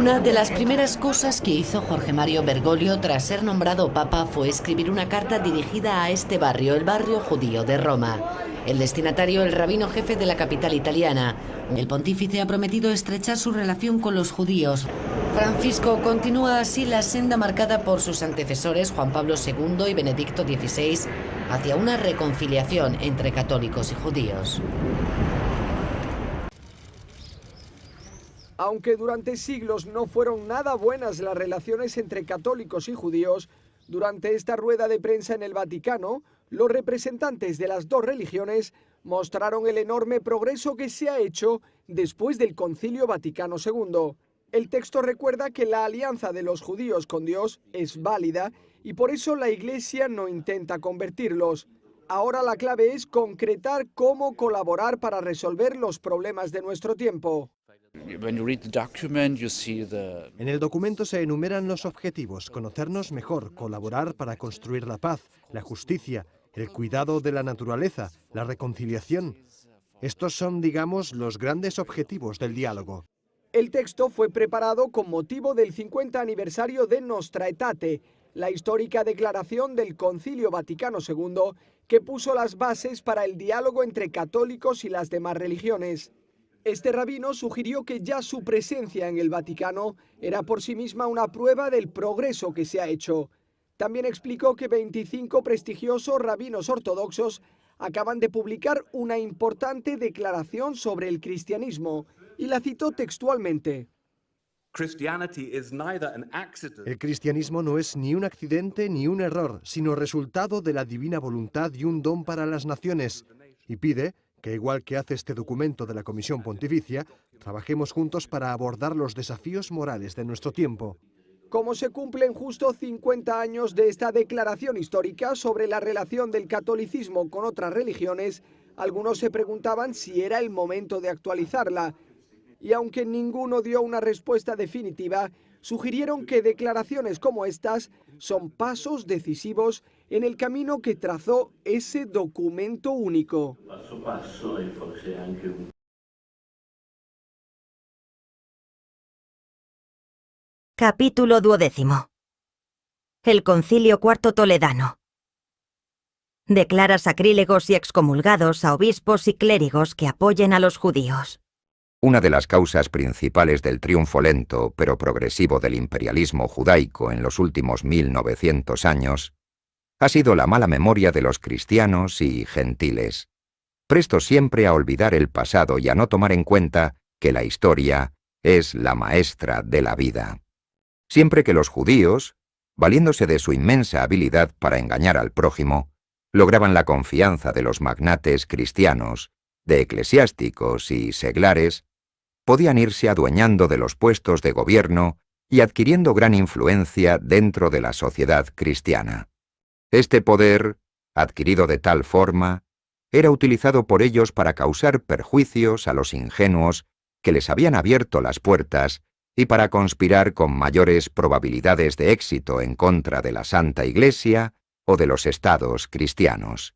Una de las primeras cosas que hizo Jorge Mario Bergoglio tras ser nombrado papa fue escribir una carta dirigida a este barrio, el barrio judío de Roma. El destinatario, el rabino jefe de la capital italiana. El pontífice ha prometido estrechar su relación con los judíos. Francisco continúa así la senda marcada por sus antecesores Juan Pablo II y Benedicto XVI hacia una reconciliación entre católicos y judíos. Aunque durante siglos no fueron nada buenas las relaciones entre católicos y judíos, durante esta rueda de prensa en el Vaticano, los representantes de las dos religiones mostraron el enorme progreso que se ha hecho después del Concilio Vaticano II. El texto recuerda que la alianza de los judíos con Dios es válida y por eso la Iglesia no intenta convertirlos. Ahora la clave es concretar cómo colaborar para resolver los problemas de nuestro tiempo. En el documento se enumeran los objetivos: conocernos mejor, colaborar para construir la paz, la justicia, el cuidado de la naturaleza, la reconciliación. Estos son, digamos, los grandes objetivos del diálogo. El texto fue preparado con motivo del 50 aniversario de Nostra Aetate, la histórica declaración del Concilio Vaticano II que puso las bases para el diálogo entre católicos y las demás religiones. Este rabino sugirió que ya su presencia en el Vaticano era por sí misma una prueba del progreso que se ha hecho. También explicó que 25 prestigiosos rabinos ortodoxos acaban de publicar una importante declaración sobre el cristianismo, y la citó textualmente. El cristianismo no es ni un accidente ni un error, sino resultado de la divina voluntad y un don para las naciones. Y pide que, igual que hace este documento de la Comisión Pontificia, trabajemos juntos para abordar los desafíos morales de nuestro tiempo. Como se cumplen justo 50 años de esta declaración histórica sobre la relación del catolicismo con otras religiones, algunos se preguntaban si era el momento de actualizarla. Y aunque ninguno dio una respuesta definitiva, sugirieron que declaraciones como estas son pasos decisivos en el camino que trazó ese documento único. Capítulo 12. El Concilio Cuarto Toledano. Declara sacrílegos y excomulgados a obispos y clérigos que apoyen a los judíos. Una de las causas principales del triunfo lento pero progresivo del imperialismo judaico en los últimos 1900 años ha sido la mala memoria de los cristianos y gentiles, prestos siempre a olvidar el pasado y a no tomar en cuenta que la historia es la maestra de la vida. Siempre que los judíos, valiéndose de su inmensa habilidad para engañar al prójimo, lograban la confianza de los magnates cristianos, de eclesiásticos y seglares, podían irse adueñando de los puestos de gobierno y adquiriendo gran influencia dentro de la sociedad cristiana. Este poder, adquirido de tal forma, era utilizado por ellos para causar perjuicios a los ingenuos que les habían abierto las puertas y para conspirar con mayores probabilidades de éxito en contra de la Santa Iglesia o de los estados cristianos.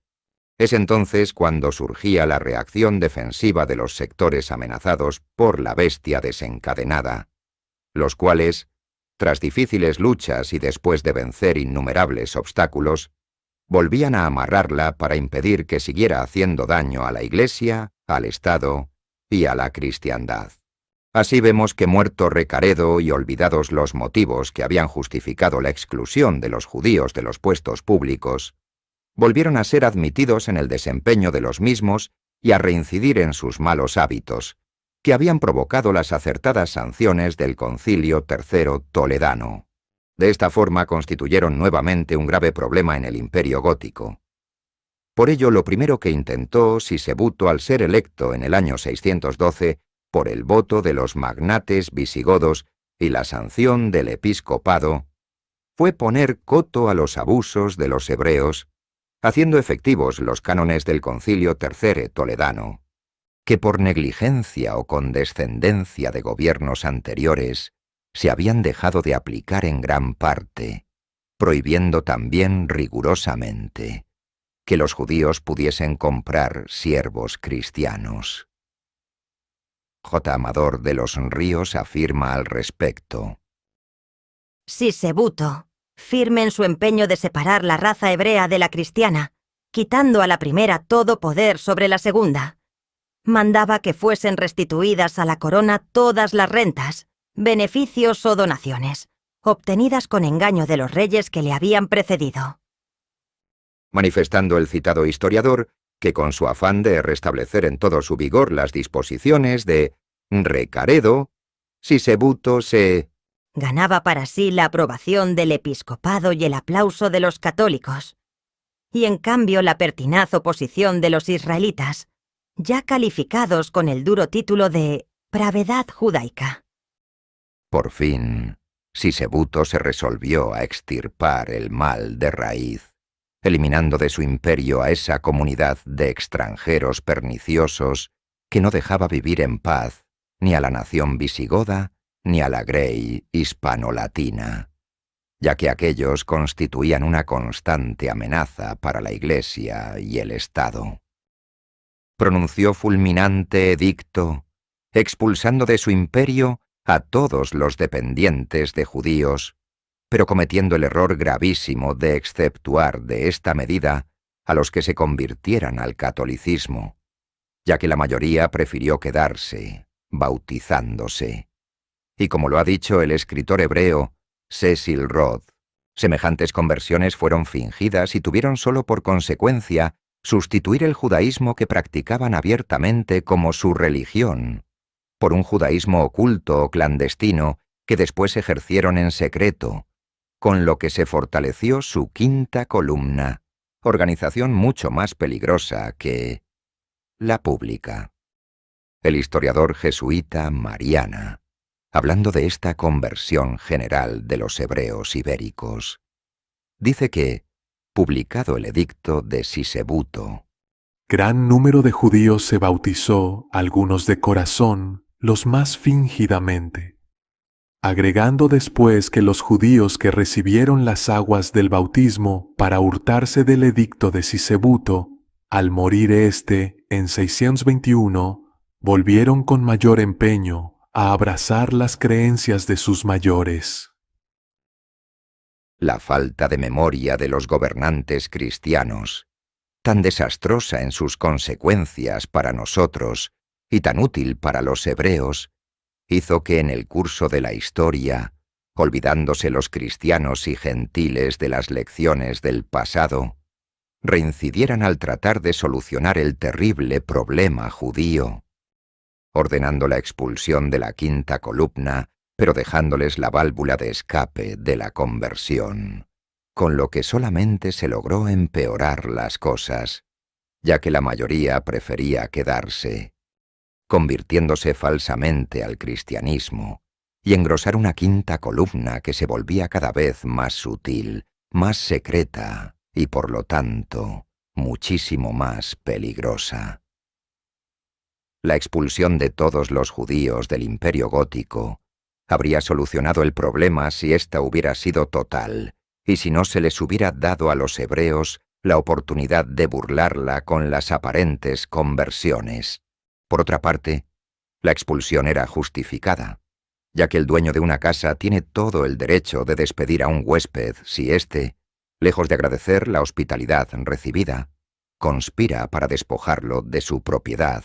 Es entonces cuando surgía la reacción defensiva de los sectores amenazados por la bestia desencadenada, los cuales, tras difíciles luchas y después de vencer innumerables obstáculos, volvían a amarrarla para impedir que siguiera haciendo daño a la Iglesia, al Estado y a la cristiandad. Así vemos que, muerto Recaredo y olvidados los motivos que habían justificado la exclusión de los judíos de los puestos públicos, volvieron a ser admitidos en el desempeño de los mismos y a reincidir en sus malos hábitos, que habían provocado las acertadas sanciones del Concilio III Toledano. De esta forma constituyeron nuevamente un grave problema en el Imperio Gótico. Por ello, lo primero que intentó Sisebuto al ser electo en el año 612 por el voto de los magnates visigodos y la sanción del episcopado, fue poner coto a los abusos de los hebreos, haciendo efectivos los cánones del Concilio III Toledano, que por negligencia o condescendencia de gobiernos anteriores se habían dejado de aplicar en gran parte, prohibiendo también rigurosamente que los judíos pudiesen comprar siervos cristianos. J. Amador de los Ríos afirma al respecto. Sisebuto, firme en su empeño de separar la raza hebrea de la cristiana, quitando a la primera todo poder sobre la segunda, mandaba que fuesen restituidas a la corona todas las rentas, beneficios o donaciones, obtenidas con engaño de los reyes que le habían precedido. Manifestando el citado historiador que con su afán de restablecer en todo su vigor las disposiciones de Recaredo, Sisebuto se ganaba para sí la aprobación del episcopado y el aplauso de los católicos, y en cambio la pertinaz oposición de los israelitas, ya calificados con el duro título de pravedad judaica. Por fin, Sisebuto se resolvió a extirpar el mal de raíz, eliminando de su imperio a esa comunidad de extranjeros perniciosos que no dejaba vivir en paz ni a la nación visigoda ni a la grey hispano-latina, ya que aquellos constituían una constante amenaza para la Iglesia y el Estado. Pronunció fulminante edicto, expulsando de su imperio a todos los dependientes de judíos, pero cometiendo el error gravísimo de exceptuar de esta medida a los que se convirtieran al catolicismo, ya que la mayoría prefirió quedarse, bautizándose. Y como lo ha dicho el escritor hebreo Cecil Rhodes, semejantes conversiones fueron fingidas y tuvieron solo por consecuencia sustituir el judaísmo que practicaban abiertamente como su religión, por un judaísmo oculto o clandestino que después ejercieron en secreto, con lo que se fortaleció su quinta columna, organización mucho más peligrosa que la pública. El historiador jesuita Mariana, hablando de esta conversión general de los hebreos ibéricos, dice que, publicado el edicto de Sisebuto, gran número de judíos se bautizó, algunos de corazón, los más fingidamente, agregando después que los judíos que recibieron las aguas del bautismo para hurtarse del edicto de Sisebuto, al morir éste en 621, volvieron con mayor empeño a abrazar las creencias de sus mayores. La falta de memoria de los gobernantes cristianos, tan desastrosa en sus consecuencias para nosotros y tan útil para los hebreos, hizo que en el curso de la historia, olvidándose los cristianos y gentiles de las lecciones del pasado, reincidieran al tratar de solucionar el terrible problema judío, ordenando la expulsión de la quinta columna, pero dejándoles la válvula de escape de la conversión, con lo que solamente se logró empeorar las cosas, ya que la mayoría prefería quedarse, convirtiéndose falsamente al cristianismo, y engrosar una quinta columna que se volvía cada vez más sutil, más secreta y, por lo tanto, muchísimo más peligrosa. La expulsión de todos los judíos del Imperio Gótico habría solucionado el problema si ésta hubiera sido total, y si no se les hubiera dado a los hebreos la oportunidad de burlarla con las aparentes conversiones. Por otra parte, la expulsión era justificada, ya que el dueño de una casa tiene todo el derecho de despedir a un huésped si éste, lejos de agradecer la hospitalidad recibida, conspira para despojarlo de su propiedad,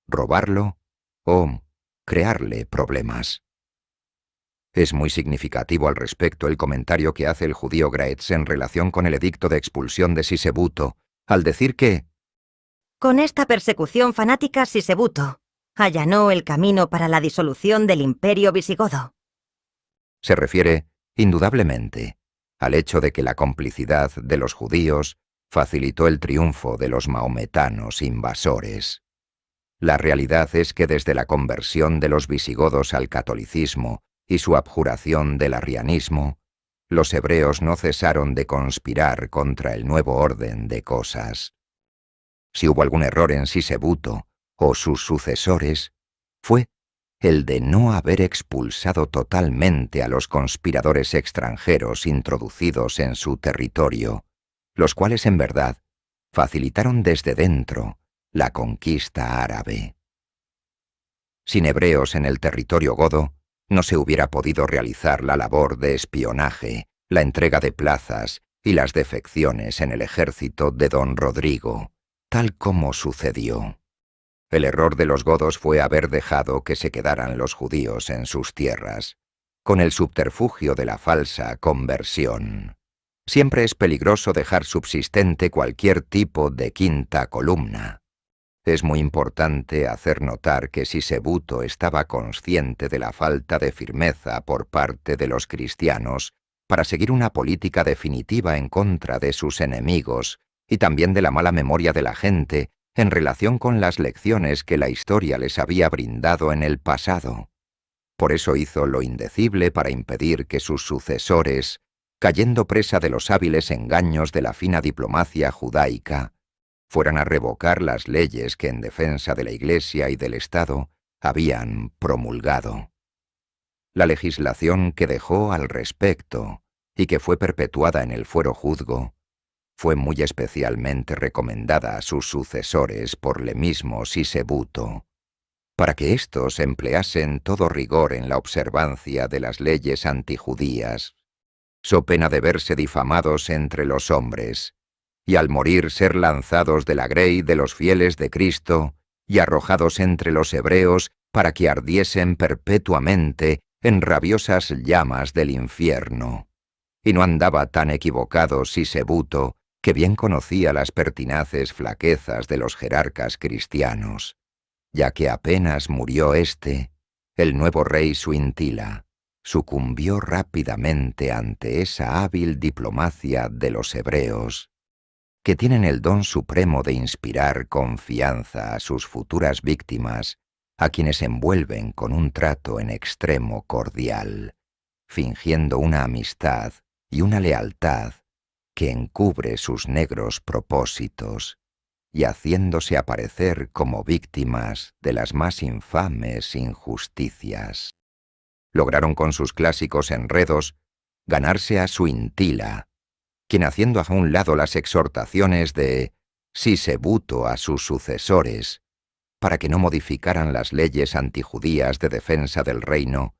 robarlo o crearle problemas. Es muy significativo al respecto el comentario que hace el judío Graetz en relación con el edicto de expulsión de Sisebuto, al decir que con esta persecución fanática Sisebuto allanó el camino para la disolución del imperio visigodo. Se refiere, indudablemente, al hecho de que la complicidad de los judíos facilitó el triunfo de los mahometanos invasores. La realidad es que desde la conversión de los visigodos al catolicismo y su abjuración del arrianismo, los hebreos no cesaron de conspirar contra el nuevo orden de cosas. Si hubo algún error en Sisebuto o sus sucesores, fue el de no haber expulsado totalmente a los conspiradores extranjeros introducidos en su territorio, los cuales en verdad facilitaron desde dentro la conquista árabe. Sin hebreos en el territorio godo, no se hubiera podido realizar la labor de espionaje, la entrega de plazas y las defecciones en el ejército de don Rodrigo, tal como sucedió. El error de los godos fue haber dejado que se quedaran los judíos en sus tierras, con el subterfugio de la falsa conversión. Siempre es peligroso dejar subsistente cualquier tipo de quinta columna. Es muy importante hacer notar que Sisebuto estaba consciente de la falta de firmeza por parte de los cristianos para seguir una política definitiva en contra de sus enemigos y también de la mala memoria de la gente en relación con las lecciones que la historia les había brindado en el pasado. Por eso hizo lo indecible para impedir que sus sucesores, cayendo presa de los hábiles engaños de la fina diplomacia judaica, fueran a revocar las leyes que en defensa de la Iglesia y del Estado habían promulgado. La legislación que dejó al respecto y que fue perpetuada en el fuero juzgo fue muy especialmente recomendada a sus sucesores por le mismo Sisebuto, para que éstos empleasen todo rigor en la observancia de las leyes antijudías, so pena de verse difamados entre los hombres, y al morir ser lanzados de la grey de los fieles de Cristo y arrojados entre los hebreos para que ardiesen perpetuamente en rabiosas llamas del infierno. Y no andaba tan equivocado Sisebuto, que bien conocía las pertinaces flaquezas de los jerarcas cristianos, ya que apenas murió éste, el nuevo rey Suintila sucumbió rápidamente ante esa hábil diplomacia de los hebreos, que tienen el don supremo de inspirar confianza a sus futuras víctimas, a quienes envuelven con un trato en extremo cordial, fingiendo una amistad y una lealtad que encubre sus negros propósitos y haciéndose aparecer como víctimas de las más infames injusticias. Lograron con sus clásicos enredos ganarse a Suintila, quien, haciendo a un lado las exhortaciones de Sisebuto a sus sucesores para que no modificaran las leyes antijudías de defensa del reino,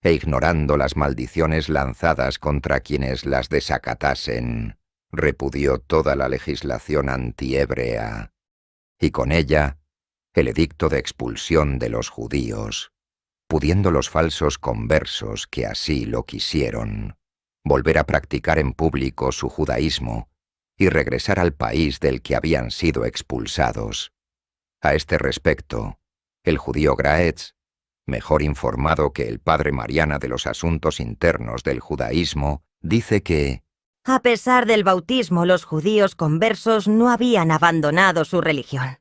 e ignorando las maldiciones lanzadas contra quienes las desacatasen, repudió toda la legislación antihebrea, y con ella el edicto de expulsión de los judíos, pudiendo los falsos conversos que así lo quisieron volver a practicar en público su judaísmo y regresar al país del que habían sido expulsados. A este respecto, el judío Graetz, mejor informado que el padre Mariana de los asuntos internos del judaísmo, dice que a pesar del bautismo, los judíos conversos no habían abandonado su religión.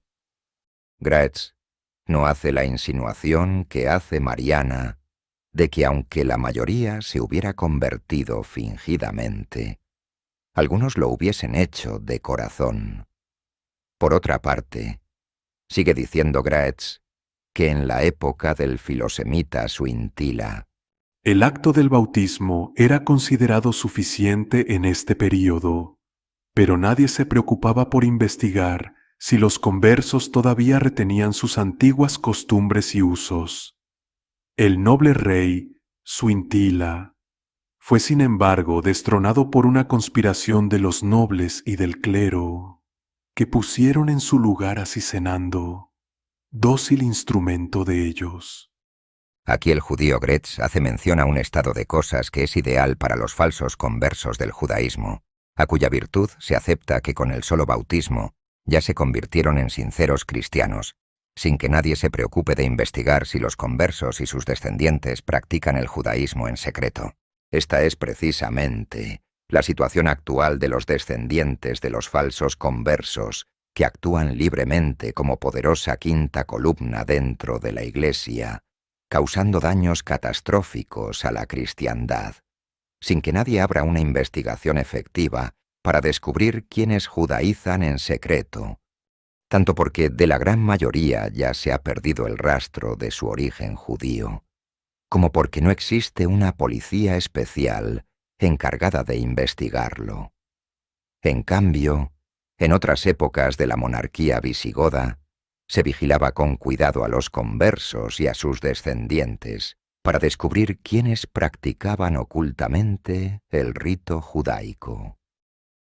Graetz no hace la insinuación que hace Mariana de que aunque la mayoría se hubiera convertido fingidamente, algunos lo hubiesen hecho de corazón. Por otra parte, sigue diciendo Graetz que en la época del filosemita Suintila, el acto del bautismo era considerado suficiente en este período, pero nadie se preocupaba por investigar si los conversos todavía retenían sus antiguas costumbres y usos. El noble rey, Suintila, fue sin embargo destronado por una conspiración de los nobles y del clero, que pusieron en su lugar a Cisenando, dócil instrumento de ellos. Aquí el judío Graetz hace mención a un estado de cosas que es ideal para los falsos conversos del judaísmo, a cuya virtud se acepta que con el solo bautismo ya se convirtieron en sinceros cristianos, sin que nadie se preocupe de investigar si los conversos y sus descendientes practican el judaísmo en secreto. Esta es precisamente la situación actual de los descendientes de los falsos conversos, que actúan libremente como poderosa quinta columna dentro de la Iglesia, causando daños catastróficos a la cristiandad, sin que nadie abra una investigación efectiva para descubrir quiénes judaizan en secreto, tanto porque de la gran mayoría ya se ha perdido el rastro de su origen judío, como porque no existe una policía especial encargada de investigarlo. En cambio, en otras épocas de la monarquía visigoda, Se vigilaba con cuidado a los conversos y a sus descendientes para descubrir quiénes practicaban ocultamente el rito judaico.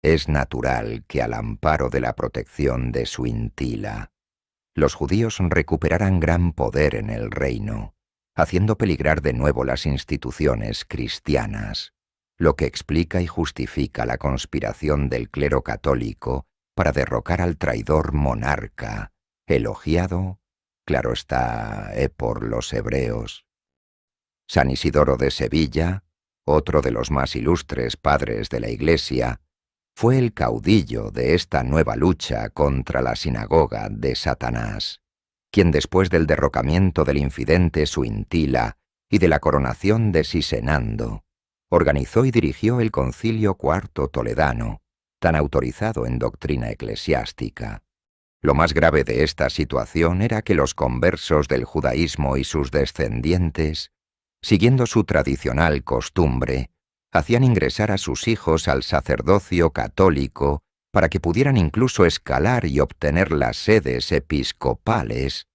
Es natural que al amparo de la protección de su Intila, los judíos recuperaran gran poder en el reino, haciendo peligrar de nuevo las instituciones cristianas, lo que explica y justifica la conspiración del clero católico para derrocar al traidor monarca, elogiado, claro está, por los hebreos. San Isidoro de Sevilla, otro de los más ilustres padres de la Iglesia, fue el caudillo de esta nueva lucha contra la sinagoga de Satanás, quien después del derrocamiento del infidente Suintila y de la coronación de Sisenando, organizó y dirigió el Concilio IV Toledano, tan autorizado en doctrina eclesiástica. Lo más grave de esta situación era que los conversos del judaísmo y sus descendientes, siguiendo su tradicional costumbre, hacían ingresar a sus hijos al sacerdocio católico para que pudieran incluso escalar y obtener las sedes episcopales,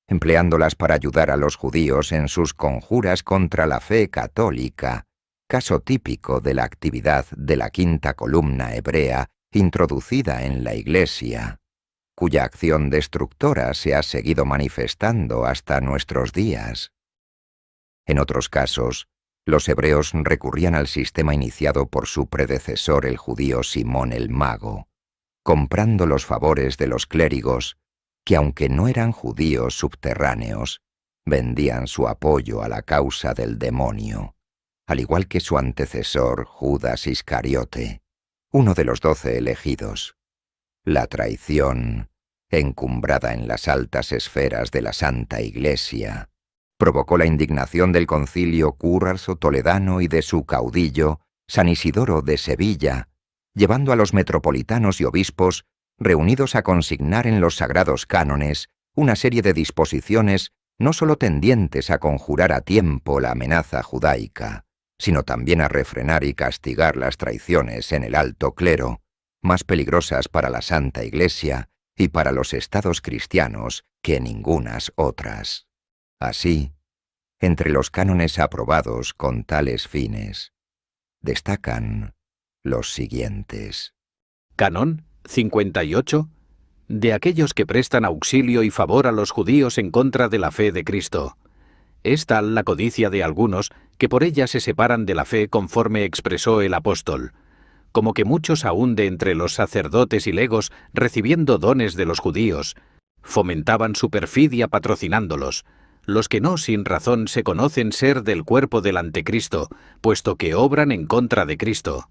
empleándolas para ayudar a los judíos en sus conjuras contra la fe católica, caso típico de la actividad de la quinta columna hebrea introducida en la Iglesia, cuya acción destructora se ha seguido manifestando hasta nuestros días. En otros casos, los hebreos recurrían al sistema iniciado por su predecesor el judío Simón el Mago, comprando los favores de los clérigos, que aunque no eran judíos subterráneos, vendían su apoyo a la causa del demonio, al igual que su antecesor Judas Iscariote, uno de los 12 elegidos. La traición, encumbrada en las altas esferas de la Santa Iglesia, provocó la indignación del Concilio Cuarzo Toledano y de su caudillo, San Isidoro de Sevilla, llevando a los metropolitanos y obispos, reunidos a consignar en los sagrados cánones, una serie de disposiciones no solo tendientes a conjurar a tiempo la amenaza judaica, sino también a refrenar y castigar las traiciones en el alto clero, más peligrosas para la Santa Iglesia y para los estados cristianos que ningunas otras. Así, entre los cánones aprobados con tales fines, destacan los siguientes. Canón 58. De aquellos que prestan auxilio y favor a los judíos en contra de la fe de Cristo. Es tal la codicia de algunos que por ella se separan de la fe conforme expresó el apóstol, como que muchos aún de entre los sacerdotes y legos, recibiendo dones de los judíos, fomentaban su perfidia patrocinándolos, los que no sin razón se conocen ser del cuerpo del antecristo, puesto que obran en contra de Cristo.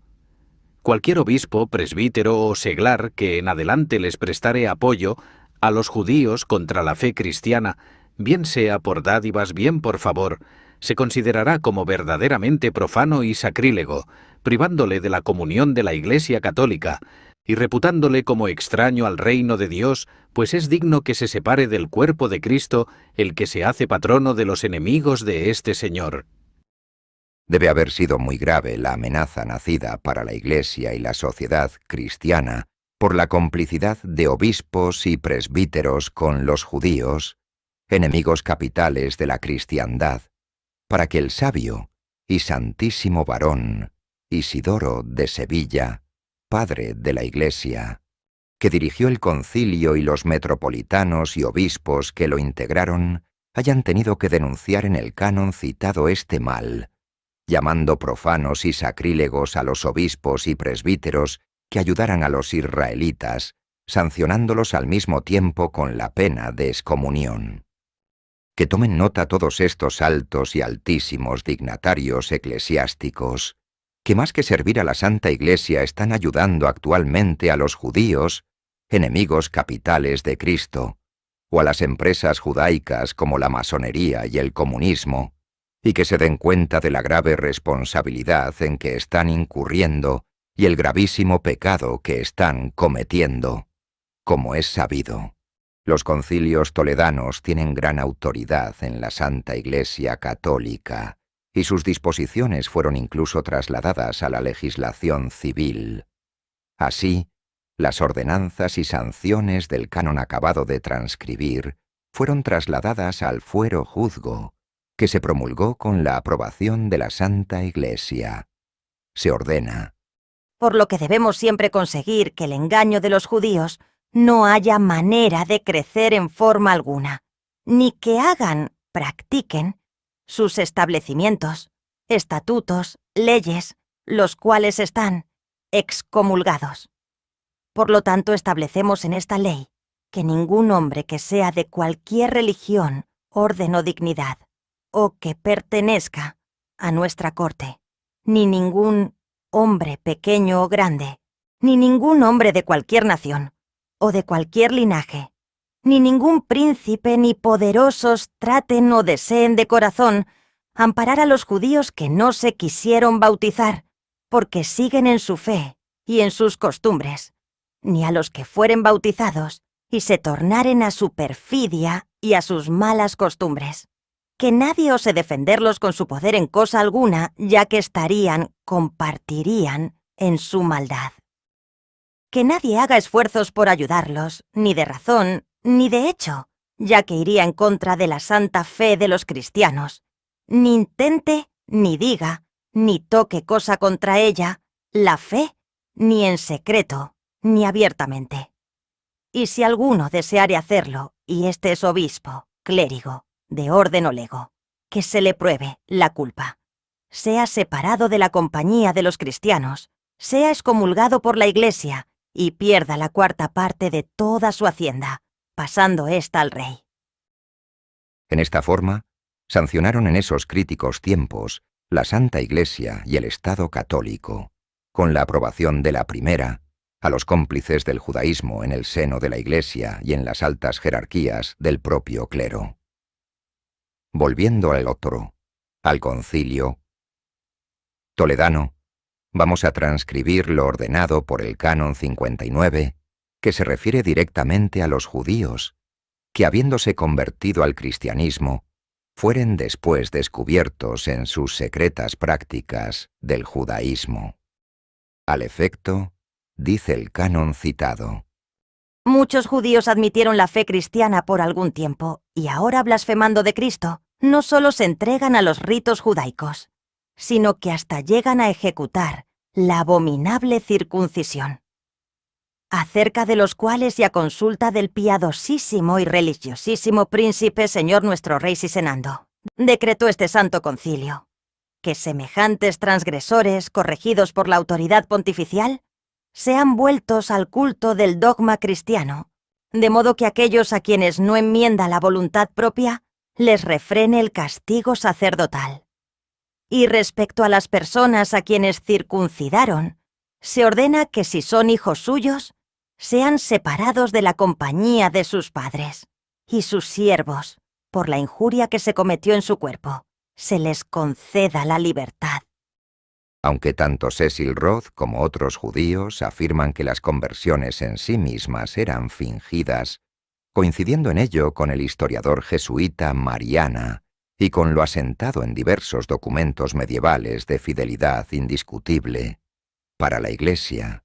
Cualquier obispo, presbítero o seglar que en adelante les prestare apoyo a los judíos contra la fe cristiana, bien sea por dádivas, bien por favor, se considerará como verdaderamente profano y sacrílego, privándole de la comunión de la Iglesia católica, y reputándole como extraño al reino de Dios, pues es digno que se separe del cuerpo de Cristo el que se hace patrono de los enemigos de este Señor. Debe haber sido muy grave la amenaza nacida para la Iglesia y la sociedad cristiana por la complicidad de obispos y presbíteros con los judíos, enemigos capitales de la cristiandad, para que el sabio y santísimo varón Isidoro de Sevilla, padre de la Iglesia, que dirigió el concilio y los metropolitanos y obispos que lo integraron, hayan tenido que denunciar en el canon citado este mal, llamando profanos y sacrílegos a los obispos y presbíteros que ayudaran a los israelitas, sancionándolos al mismo tiempo con la pena de excomunión. Que tomen nota todos estos altos y altísimos dignatarios eclesiásticos, que más que servir a la Santa Iglesia están ayudando actualmente a los judíos, enemigos capitales de Cristo, o a las empresas judaicas como la masonería y el comunismo, y que se den cuenta de la grave responsabilidad en que están incurriendo y el gravísimo pecado que están cometiendo. Como es sabido, los concilios toledanos tienen gran autoridad en la Santa Iglesia católica, y sus disposiciones fueron incluso trasladadas a la legislación civil. Así, las ordenanzas y sanciones del canon acabado de transcribir fueron trasladadas al fuero juzgo, que se promulgó con la aprobación de la Santa Iglesia. Se ordena: por lo que debemos siempre conseguir que el engaño de los judíos no haya manera de crecer en forma alguna, ni que practiquen, sus establecimientos, estatutos, leyes, los cuales están excomulgados. Por lo tanto, establecemos en esta ley que ningún hombre que sea de cualquier religión, orden o dignidad, o que pertenezca a nuestra corte, ni ningún hombre pequeño o grande, ni ningún hombre de cualquier nación, o de cualquier linaje, ni ningún príncipe ni poderosos traten o deseen de corazón amparar a los judíos que no se quisieron bautizar, porque siguen en su fe y en sus costumbres, ni a los que fueren bautizados y se tornaren a su perfidia y a sus malas costumbres. Que nadie ose defenderlos con su poder en cosa alguna, ya que compartirían en su maldad. Que nadie haga esfuerzos por ayudarlos, ni de razón, ni de hecho, ya que iría en contra de la santa fe de los cristianos, ni intente, ni diga, ni toque cosa contra ella, la fe, ni en secreto, ni abiertamente. Y si alguno deseare hacerlo, y este es obispo, clérigo, de orden o lego, que se le pruebe la culpa, sea separado de la compañía de los cristianos, sea excomulgado por la Iglesia, y pierda la cuarta parte de toda su hacienda, pasando ésta al rey. En esta forma, sancionaron en esos críticos tiempos la Santa Iglesia y el Estado católico, con la aprobación de la primera, a los cómplices del judaísmo en el seno de la Iglesia y en las altas jerarquías del propio clero. Volviendo al otro, al concilio toledano, vamos a transcribir lo ordenado por el Canon 59, que se refiere directamente a los judíos, que habiéndose convertido al cristianismo, fueren después descubiertos en sus secretas prácticas del judaísmo. Al efecto, dice el canon citado: muchos judíos admitieron la fe cristiana por algún tiempo, y ahora, blasfemando de Cristo, no solo se entregan a los ritos judaicos, sino que hasta llegan a ejecutar la abominable circuncisión, acerca de los cuales, y a consulta del piadosísimo y religiosísimo príncipe señor nuestro rey Sisenando, decretó este santo concilio, que semejantes transgresores, corregidos por la autoridad pontificial, sean vueltos al culto del dogma cristiano, de modo que aquellos a quienes no enmienda la voluntad propia, les refrene el castigo sacerdotal. Y respecto a las personas a quienes circuncidaron, se ordena que si son hijos suyos, sean separados de la compañía de sus padres, y sus siervos, por la injuria que se cometió en su cuerpo, se les conceda la libertad. Aunque tanto Cecil Rhodes como otros judíos afirman que las conversiones en sí mismas eran fingidas, coincidiendo en ello con el historiador jesuita Mariana y con lo asentado en diversos documentos medievales de fidelidad indiscutible, para la Iglesia,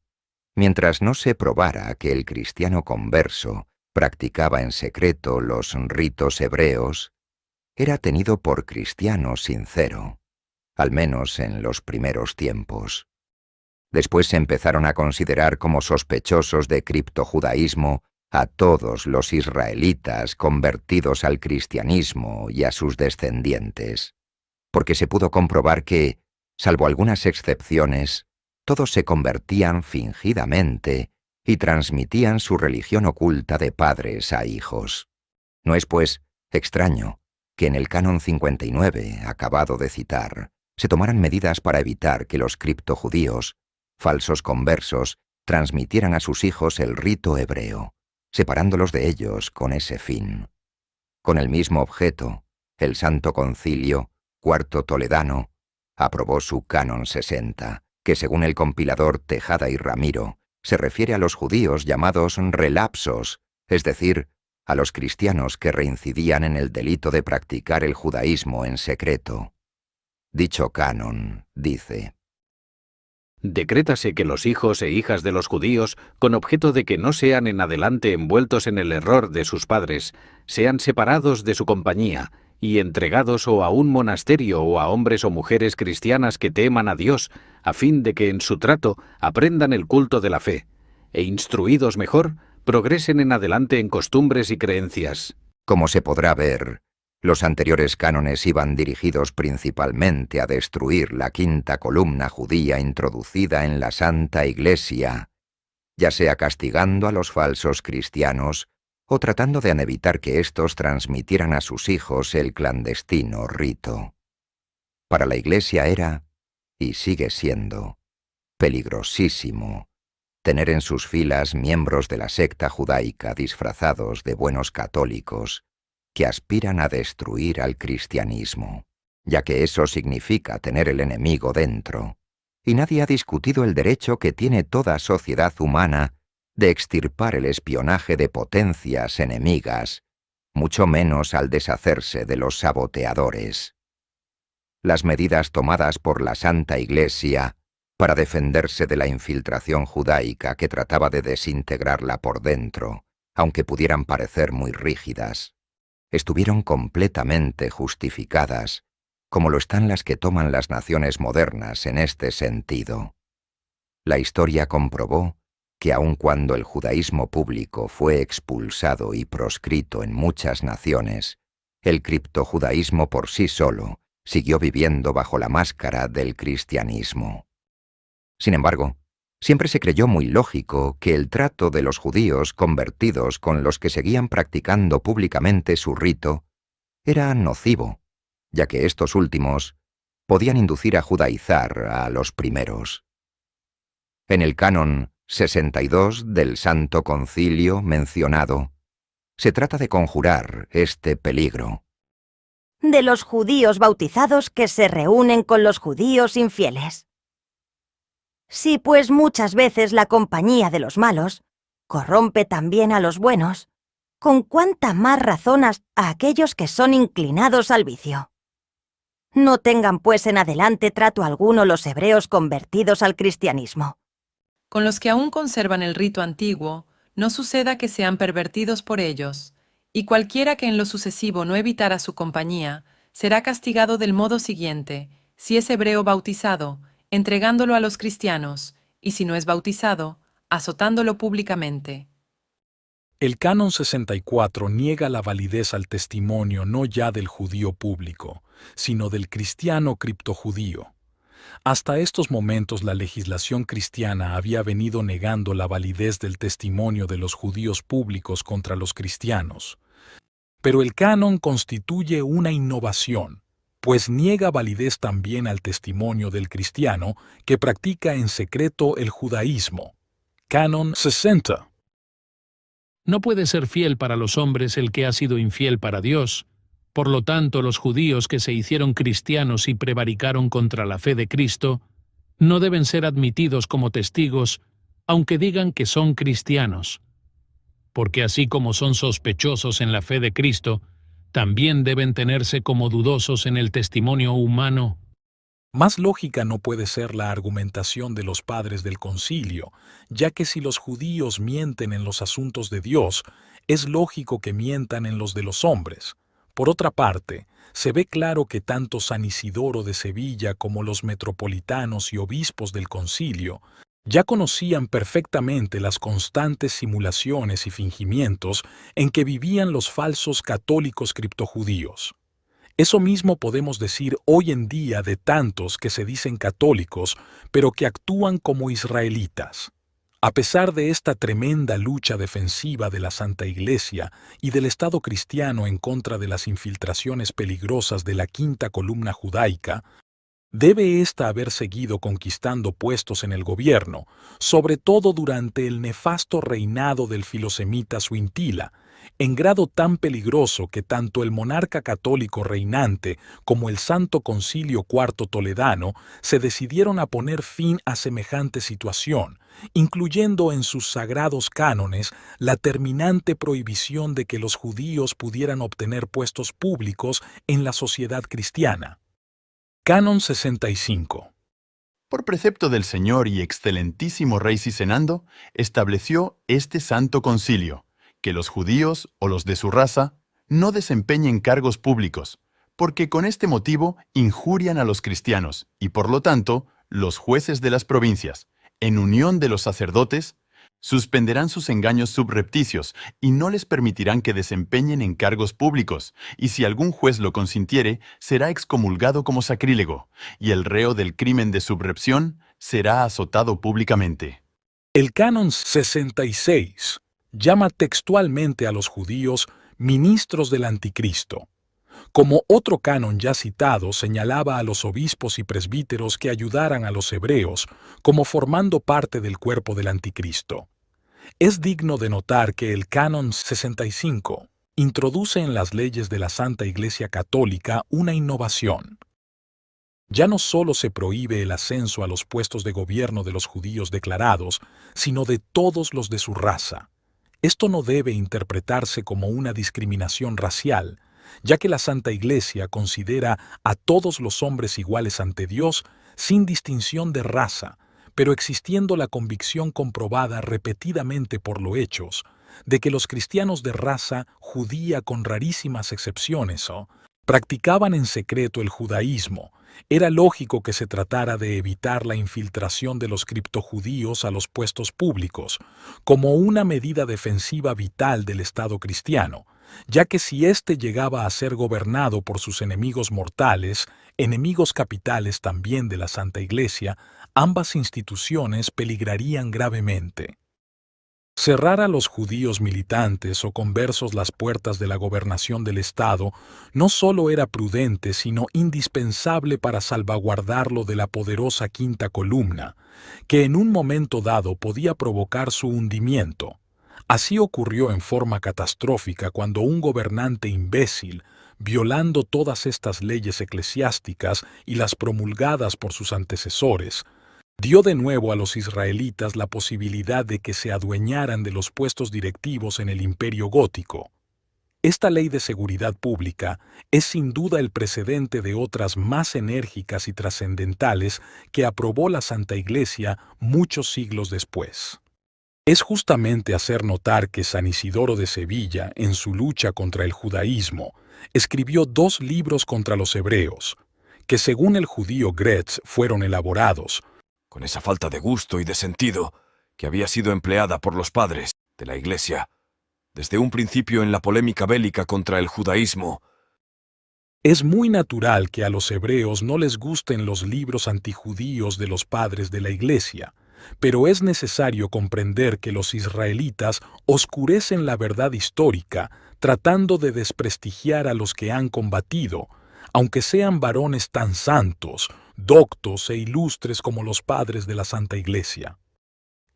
mientras no se probara que el cristiano converso practicaba en secreto los ritos hebreos, era tenido por cristiano sincero, al menos en los primeros tiempos. Después se empezaron a considerar como sospechosos de criptojudaísmo a todos los israelitas convertidos al cristianismo y a sus descendientes, porque se pudo comprobar que, salvo algunas excepciones, todos se convertían fingidamente y transmitían su religión oculta de padres a hijos. No es, pues, extraño que en el Canon 59, acabado de citar, se tomaran medidas para evitar que los criptojudíos, falsos conversos, transmitieran a sus hijos el rito hebreo, separándolos de ellos con ese fin. Con el mismo objeto, el Santo Concilio, Cuarto Toledano, aprobó su Canon 60, que según el compilador Tejada y Ramiro, se refiere a los judíos llamados relapsos, es decir, a los cristianos que reincidían en el delito de practicar el judaísmo en secreto. Dicho canon dice: Decrétase que los hijos e hijas de los judíos, con objeto de que no sean en adelante envueltos en el error de sus padres, sean separados de su compañía y entregados o a un monasterio o a hombres o mujeres cristianas que teman a Dios, a fin de que en su trato aprendan el culto de la fe, e instruidos mejor, progresen en adelante en costumbres y creencias. Como se podrá ver, los anteriores cánones iban dirigidos principalmente a destruir la quinta columna judía introducida en la Santa Iglesia, ya sea castigando a los falsos cristianos o tratando de evitar que éstos transmitieran a sus hijos el clandestino rito. Para la Iglesia era, y sigue siendo, peligrosísimo tener en sus filas miembros de la secta judaica disfrazados de buenos católicos que aspiran a destruir al cristianismo, ya que eso significa tener el enemigo dentro, y nadie ha discutido el derecho que tiene toda sociedad humana de extirpar el espionaje de potencias enemigas, mucho menos al deshacerse de los saboteadores. Las medidas tomadas por la Santa Iglesia para defenderse de la infiltración judaica que trataba de desintegrarla por dentro, aunque pudieran parecer muy rígidas, estuvieron completamente justificadas, como lo están las que toman las naciones modernas en este sentido. La historia comprobó que aun cuando el judaísmo público fue expulsado y proscrito en muchas naciones, el criptojudaísmo por sí solo siguió viviendo bajo la máscara del cristianismo. Sin embargo, siempre se creyó muy lógico que el trato de los judíos convertidos con los que seguían practicando públicamente su rito era nocivo, ya que estos últimos podían inducir a judaizar a los primeros. En el canon 62 del Santo Concilio mencionado, se trata de conjurar este peligro. De los judíos bautizados que se reúnen con los judíos infieles. Si pues muchas veces la compañía de los malos corrompe también a los buenos, con cuánta más razón a aquellos que son inclinados al vicio. No tengan pues en adelante trato alguno los hebreos convertidos al cristianismo. Con los que aún conservan el rito antiguo, no suceda que sean pervertidos por ellos, y cualquiera que en lo sucesivo no evitara su compañía, será castigado del modo siguiente, si es hebreo bautizado, entregándolo a los cristianos, y si no es bautizado, azotándolo públicamente. El Canon 64 niega la validez al testimonio no ya del judío público, sino del cristiano criptojudío. Hasta estos momentos la legislación cristiana había venido negando la validez del testimonio de los judíos públicos contra los cristianos. Pero el canon constituye una innovación, pues niega validez también al testimonio del cristiano que practica en secreto el judaísmo. Canon 60. No puede ser fiel para los hombres el que ha sido infiel para Dios. Por lo tanto, los judíos que se hicieron cristianos y prevaricaron contra la fe de Cristo, no deben ser admitidos como testigos, aunque digan que son cristianos. Porque así como son sospechosos en la fe de Cristo, también deben tenerse como dudosos en el testimonio humano. Más lógica no puede ser la argumentación de los padres del concilio, ya que si los judíos mienten en los asuntos de Dios, es lógico que mientan en los de los hombres. Por otra parte, se ve claro que tanto San Isidoro de Sevilla como los metropolitanos y obispos del concilio ya conocían perfectamente las constantes simulaciones y fingimientos en que vivían los falsos católicos criptojudíos. Eso mismo podemos decir hoy en día de tantos que se dicen católicos, pero que actúan como israelitas. A pesar de esta tremenda lucha defensiva de la Santa Iglesia y del Estado cristiano en contra de las infiltraciones peligrosas de la quinta columna judaica, debe ésta haber seguido conquistando puestos en el gobierno, sobre todo durante el nefasto reinado del filosemita Suintila, en grado tan peligroso que tanto el monarca católico reinante como el Santo Concilio IV Toledano se decidieron a poner fin a semejante situación, incluyendo en sus sagrados cánones la terminante prohibición de que los judíos pudieran obtener puestos públicos en la sociedad cristiana. Canon 65. por precepto del Señor y excelentísimo Rey Cisenando, estableció este santo concilio, que los judíos o los de su raza no desempeñen cargos públicos, porque con este motivo injurian a los cristianos, y por lo tanto, los jueces de las provincias, en unión de los sacerdotes, suspenderán sus engaños subrepticios y no les permitirán que desempeñen encargos públicos, y si algún juez lo consintiere, será excomulgado como sacrílego, y el reo del crimen de subrepción será azotado públicamente. El Canon 66 llama textualmente a los judíos ministros del Anticristo. Como otro canon ya citado señalaba a los obispos y presbíteros que ayudaran a los hebreos como formando parte del cuerpo del Anticristo. Es digno de notar que el Canon 65 introduce en las leyes de la Santa Iglesia Católica una innovación. Ya no solo se prohíbe el ascenso a los puestos de gobierno de los judíos declarados, sino de todos los de su raza. Esto no debe interpretarse como una discriminación racial, ya que la Santa Iglesia considera a todos los hombres iguales ante Dios sin distinción de raza, pero existiendo la convicción comprobada repetidamente por los hechos de que los cristianos de raza judía, con rarísimas excepciones, practicaban en secreto el judaísmo. Era lógico que se tratara de evitar la infiltración de los criptojudíos a los puestos públicos, como una medida defensiva vital del Estado cristiano, ya que si éste llegaba a ser gobernado por sus enemigos mortales, enemigos capitales también de la Santa Iglesia, ambas instituciones peligrarían gravemente. Cerrar a los judíos militantes o conversos las puertas de la gobernación del Estado no solo era prudente, sino indispensable para salvaguardarlo de la poderosa quinta columna, que en un momento dado podía provocar su hundimiento. Así ocurrió en forma catastrófica cuando un gobernante imbécil, violando todas estas leyes eclesiásticas y las promulgadas por sus antecesores, dio de nuevo a los israelitas la posibilidad de que se adueñaran de los puestos directivos en el Imperio Gótico. Esta ley de seguridad pública es sin duda el precedente de otras más enérgicas y trascendentales que aprobó la Santa Iglesia muchos siglos después. Es justamente hacer notar que San Isidoro de Sevilla, en su lucha contra el judaísmo, escribió 2 libros contra los hebreos, que según el judío Gretz fueron elaborados con esa falta de gusto y de sentido que había sido empleada por los padres de la Iglesia desde un principio en la polémica bélica contra el judaísmo. Es muy natural que a los hebreos no les gusten los libros antijudíos de los padres de la Iglesia, pero es necesario comprender que los israelitas oscurecen la verdad histórica tratando de desprestigiar a los que han combatido, aunque sean varones tan santos, doctos e ilustres como los padres de la Santa Iglesia.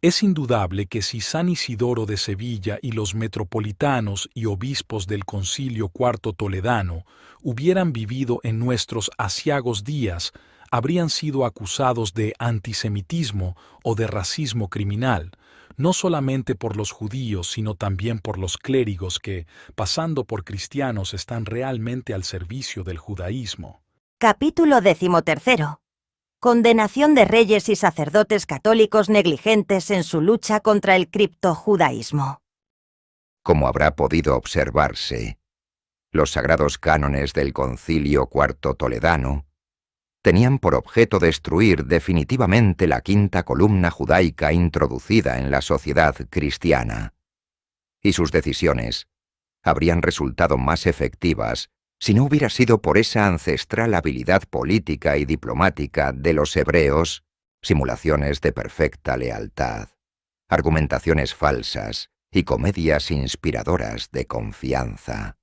Es indudable que si San Isidoro de Sevilla y los metropolitanos y obispos del Concilio IV Toledano hubieran vivido en nuestros aciagos días, habrían sido acusados de antisemitismo o de racismo criminal, no solamente por los judíos, sino también por los clérigos que, pasando por cristianos, están realmente al servicio del judaísmo. Capítulo 13. Condenación de reyes y sacerdotes católicos negligentes en su lucha contra el criptojudaísmo. Como habrá podido observarse, los sagrados cánones del Concilio IV Toledano tenían por objeto destruir definitivamente la quinta columna judaica introducida en la sociedad cristiana, y sus decisiones habrían resultado más efectivas si no hubiera sido por esa ancestral habilidad política y diplomática de los hebreos, simulaciones de perfecta lealtad, argumentaciones falsas y comedias inspiradoras de confianza.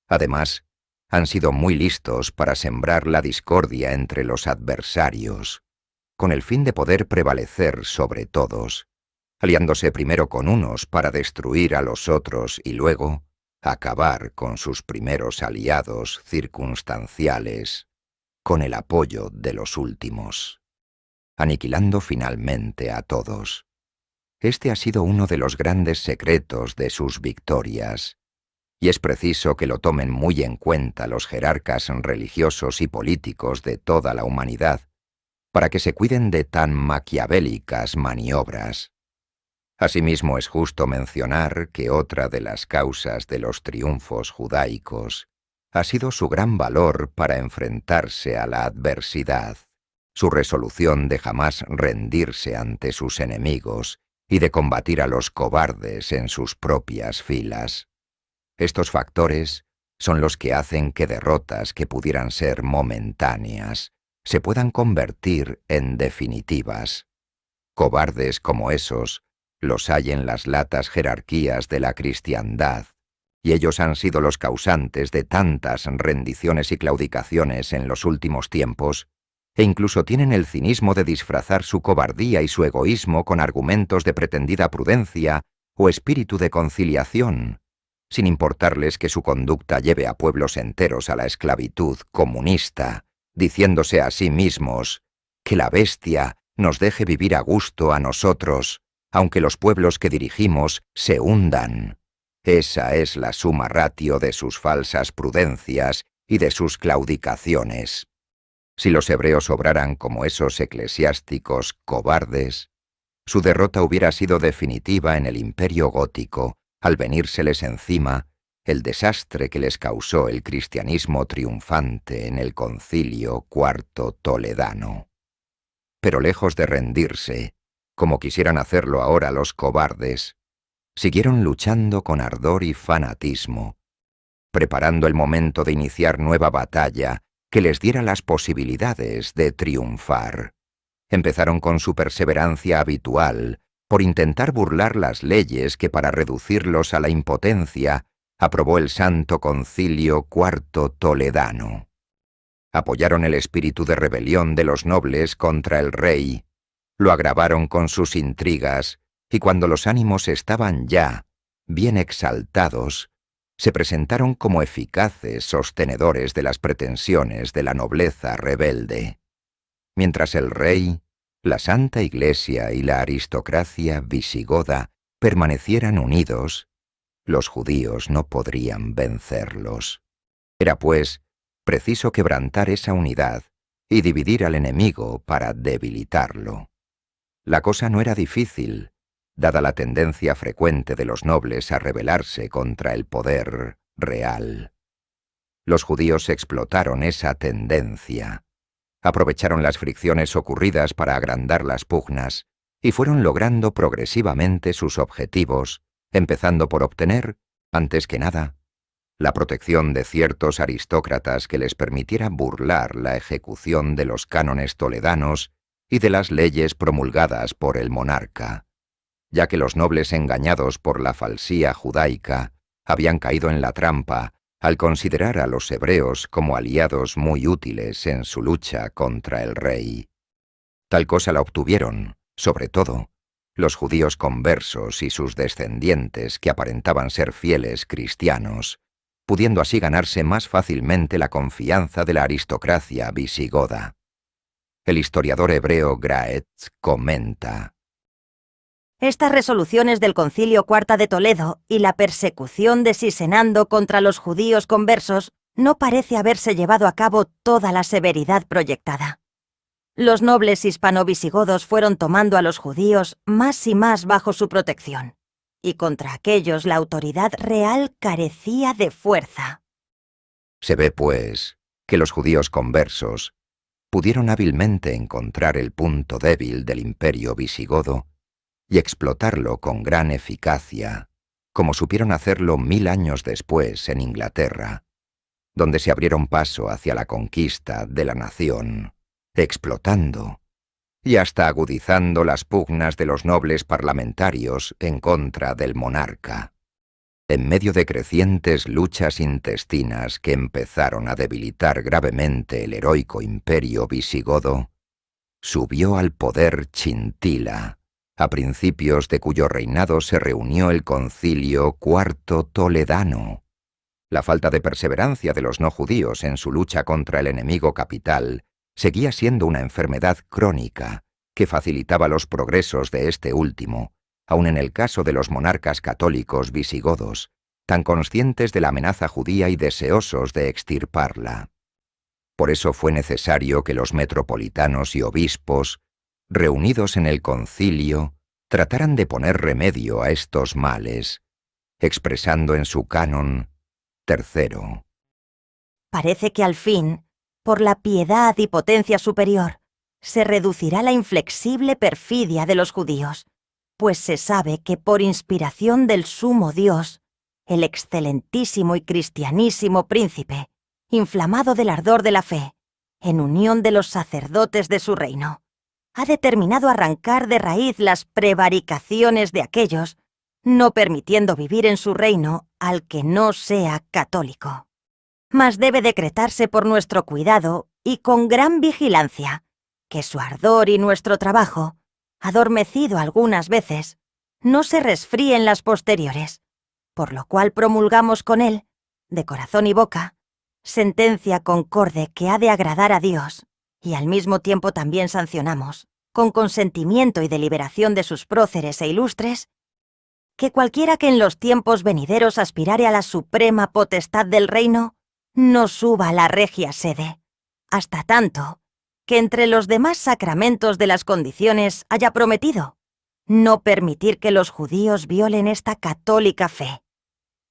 Además, han sido muy listos para sembrar la discordia entre los adversarios, con el fin de poder prevalecer sobre todos, aliándose primero con unos para destruir a los otros y luego acabar con sus primeros aliados circunstanciales, con el apoyo de los últimos, aniquilando finalmente a todos. Este ha sido uno de los grandes secretos de sus victorias, y es preciso que lo tomen muy en cuenta los jerarcas religiosos y políticos de toda la humanidad, para que se cuiden de tan maquiavélicas maniobras. Asimismo, es justo mencionar que otra de las causas de los triunfos judaicos ha sido su gran valor para enfrentarse a la adversidad, su resolución de jamás rendirse ante sus enemigos y de combatir a los cobardes en sus propias filas. Estos factores son los que hacen que derrotas que pudieran ser momentáneas se puedan convertir en definitivas. Cobardes como esos los hay en las latas jerarquías de la cristiandad, y ellos han sido los causantes de tantas rendiciones y claudicaciones en los últimos tiempos, e incluso tienen el cinismo de disfrazar su cobardía y su egoísmo con argumentos de pretendida prudencia o espíritu de conciliación, sin importarles que su conducta lleve a pueblos enteros a la esclavitud comunista, diciéndose a sí mismos que la bestia nos deje vivir a gusto a nosotros, aunque los pueblos que dirigimos se hundan. Esa es la suma ratio de sus falsas prudencias y de sus claudicaciones. Si los hebreos obraran como esos eclesiásticos cobardes, su derrota hubiera sido definitiva en el imperio gótico, al venírseles encima el desastre que les causó el cristianismo triunfante en el Concilio IV Toledano. Pero lejos de rendirse, como quisieran hacerlo ahora los cobardes, siguieron luchando con ardor y fanatismo, preparando el momento de iniciar nueva batalla que les diera las posibilidades de triunfar. Empezaron con su perseverancia habitual por intentar burlar las leyes que para reducirlos a la impotencia aprobó el Santo Concilio IV Toledano. Apoyaron el espíritu de rebelión de los nobles contra el rey, lo agravaron con sus intrigas, y cuando los ánimos estaban ya bien exaltados, se presentaron como eficaces sostenedores de las pretensiones de la nobleza rebelde. Mientras el rey, la Santa Iglesia y la aristocracia visigoda permanecieran unidos, los judíos no podrían vencerlos. Era, pues, preciso quebrantar esa unidad y dividir al enemigo para debilitarlo. La cosa no era difícil, dada la tendencia frecuente de los nobles a rebelarse contra el poder real. Los judíos explotaron esa tendencia, aprovecharon las fricciones ocurridas para agrandar las pugnas y fueron logrando progresivamente sus objetivos, empezando por obtener, antes que nada, la protección de ciertos aristócratas que les permitiera burlar la ejecución de los cánones toledanos y de las leyes promulgadas por el monarca, ya que los nobles engañados por la falsía judaica habían caído en la trampa al considerar a los hebreos como aliados muy útiles en su lucha contra el rey. Tal cosa la obtuvieron, sobre todo, los judíos conversos y sus descendientes que aparentaban ser fieles cristianos, pudiendo así ganarse más fácilmente la confianza de la aristocracia visigoda. El historiador hebreo Graetz comenta: estas resoluciones del Concilio IV de Toledo y la persecución de Sisenando contra los judíos conversos no parece haberse llevado a cabo toda la severidad proyectada. Los nobles hispano-visigodos fueron tomando a los judíos más y más bajo su protección, y contra aquellos la autoridad real carecía de fuerza. Se ve, pues, que los judíos conversos pudieron hábilmente encontrar el punto débil del imperio visigodo y explotarlo con gran eficacia, como supieron hacerlo 1000 años después en Inglaterra, donde se abrieron paso hacia la conquista de la nación, explotando y hasta agudizando las pugnas de los nobles parlamentarios en contra del monarca. En medio de crecientes luchas intestinas que empezaron a debilitar gravemente el heroico imperio visigodo, subió al poder Chintila, a principios de cuyo reinado se reunió el Concilio IV Toledano. La falta de perseverancia de los no judíos en su lucha contra el enemigo capital seguía siendo una enfermedad crónica que facilitaba los progresos de este último, aun en el caso de los monarcas católicos visigodos, tan conscientes de la amenaza judía y deseosos de extirparla. Por eso fue necesario que los metropolitanos y obispos, reunidos en el concilio, trataran de poner remedio a estos males, expresando en su canon tercero. Parece que al fin, por la piedad y potencia superior, se reducirá la inflexible perfidia de los judíos, pues se sabe que por inspiración del sumo Dios, el excelentísimo y cristianísimo príncipe, inflamado del ardor de la fe, en unión de los sacerdotes de su reino, ha determinado arrancar de raíz las prevaricaciones de aquellos, no permitiendo vivir en su reino al que no sea católico. Mas debe decretarse por nuestro cuidado y con gran vigilancia, que su ardor y nuestro trabajo, adormecido algunas veces, no se resfríe en las posteriores, por lo cual promulgamos con él, de corazón y boca, sentencia concorde que ha de agradar a Dios, y al mismo tiempo también sancionamos, con consentimiento y deliberación de sus próceres e ilustres, que cualquiera que en los tiempos venideros aspirare a la suprema potestad del reino, no suba a la regia sede, hasta tanto que entre los demás sacramentos de las condiciones haya prometido no permitir que los judíos violen esta católica fe.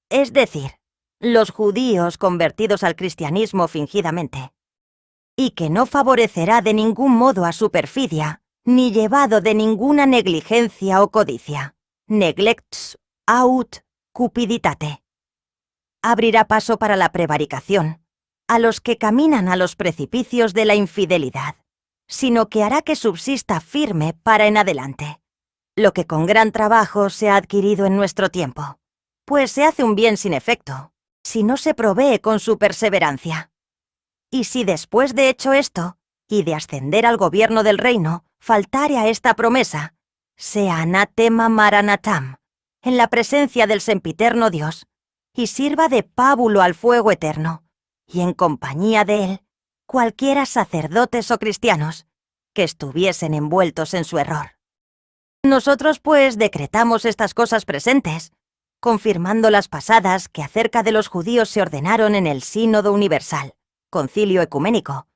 Es decir, los judíos convertidos al cristianismo fingidamente, y que no favorecerá de ningún modo a su perfidia, ni llevado de ninguna negligencia o codicia, neglects aut cupiditate. Abrirá paso para la prevaricación a los que caminan a los precipicios de la infidelidad, sino que hará que subsista firme para en adelante, lo que con gran trabajo se ha adquirido en nuestro tiempo, pues se hace un bien sin efecto, si no se provee con su perseverancia. Y si después de hecho esto, y de ascender al gobierno del reino, faltare a esta promesa, sea anatema maranatam, en la presencia del sempiterno Dios, y sirva de pábulo al fuego eterno, y en compañía de él, cualquiera sacerdotes o cristianos que estuviesen envueltos en su error. Nosotros, pues, decretamos estas cosas presentes, confirmando las pasadas que acerca de los judíos se ordenaron en el Sínodo Universal, Concilio Ecuménico,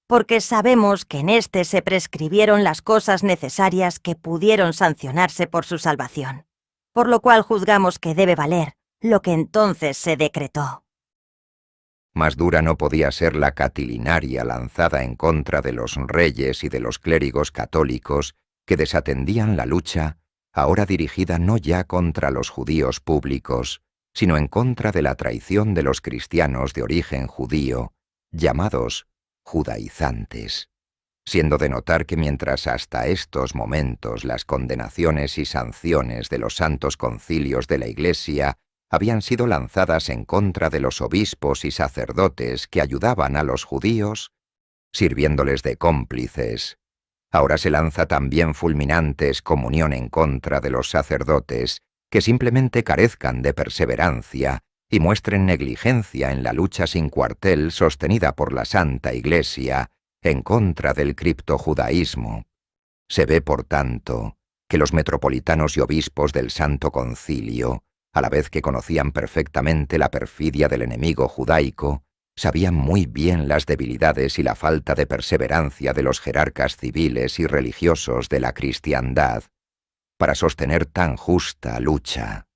porque sabemos que en éste se prescribieron las cosas necesarias que pudieron sancionarse por su salvación, por lo cual juzgamos que debe valer lo que entonces se decretó. Más dura no podía ser la catilinaria lanzada en contra de los reyes y de los clérigos católicos que desatendían la lucha, ahora dirigida no ya contra los judíos públicos, sino en contra de la traición de los cristianos de origen judío, llamados judaizantes, siendo de notar que mientras hasta estos momentos las condenaciones y sanciones de los santos concilios de la Iglesia habían sido lanzadas en contra de los obispos y sacerdotes que ayudaban a los judíos, sirviéndoles de cómplices, ahora se lanza también fulminante excomunión en contra de los sacerdotes que simplemente carezcan de perseverancia y muestren negligencia en la lucha sin cuartel sostenida por la Santa Iglesia en contra del criptojudaísmo. Se ve, por tanto, que los metropolitanos y obispos del Santo Concilio, a la vez que conocían perfectamente la perfidia del enemigo judaico, sabían muy bien las debilidades y la falta de perseverancia de los jerarcas civiles y religiosos de la cristiandad para sostener tan justa lucha.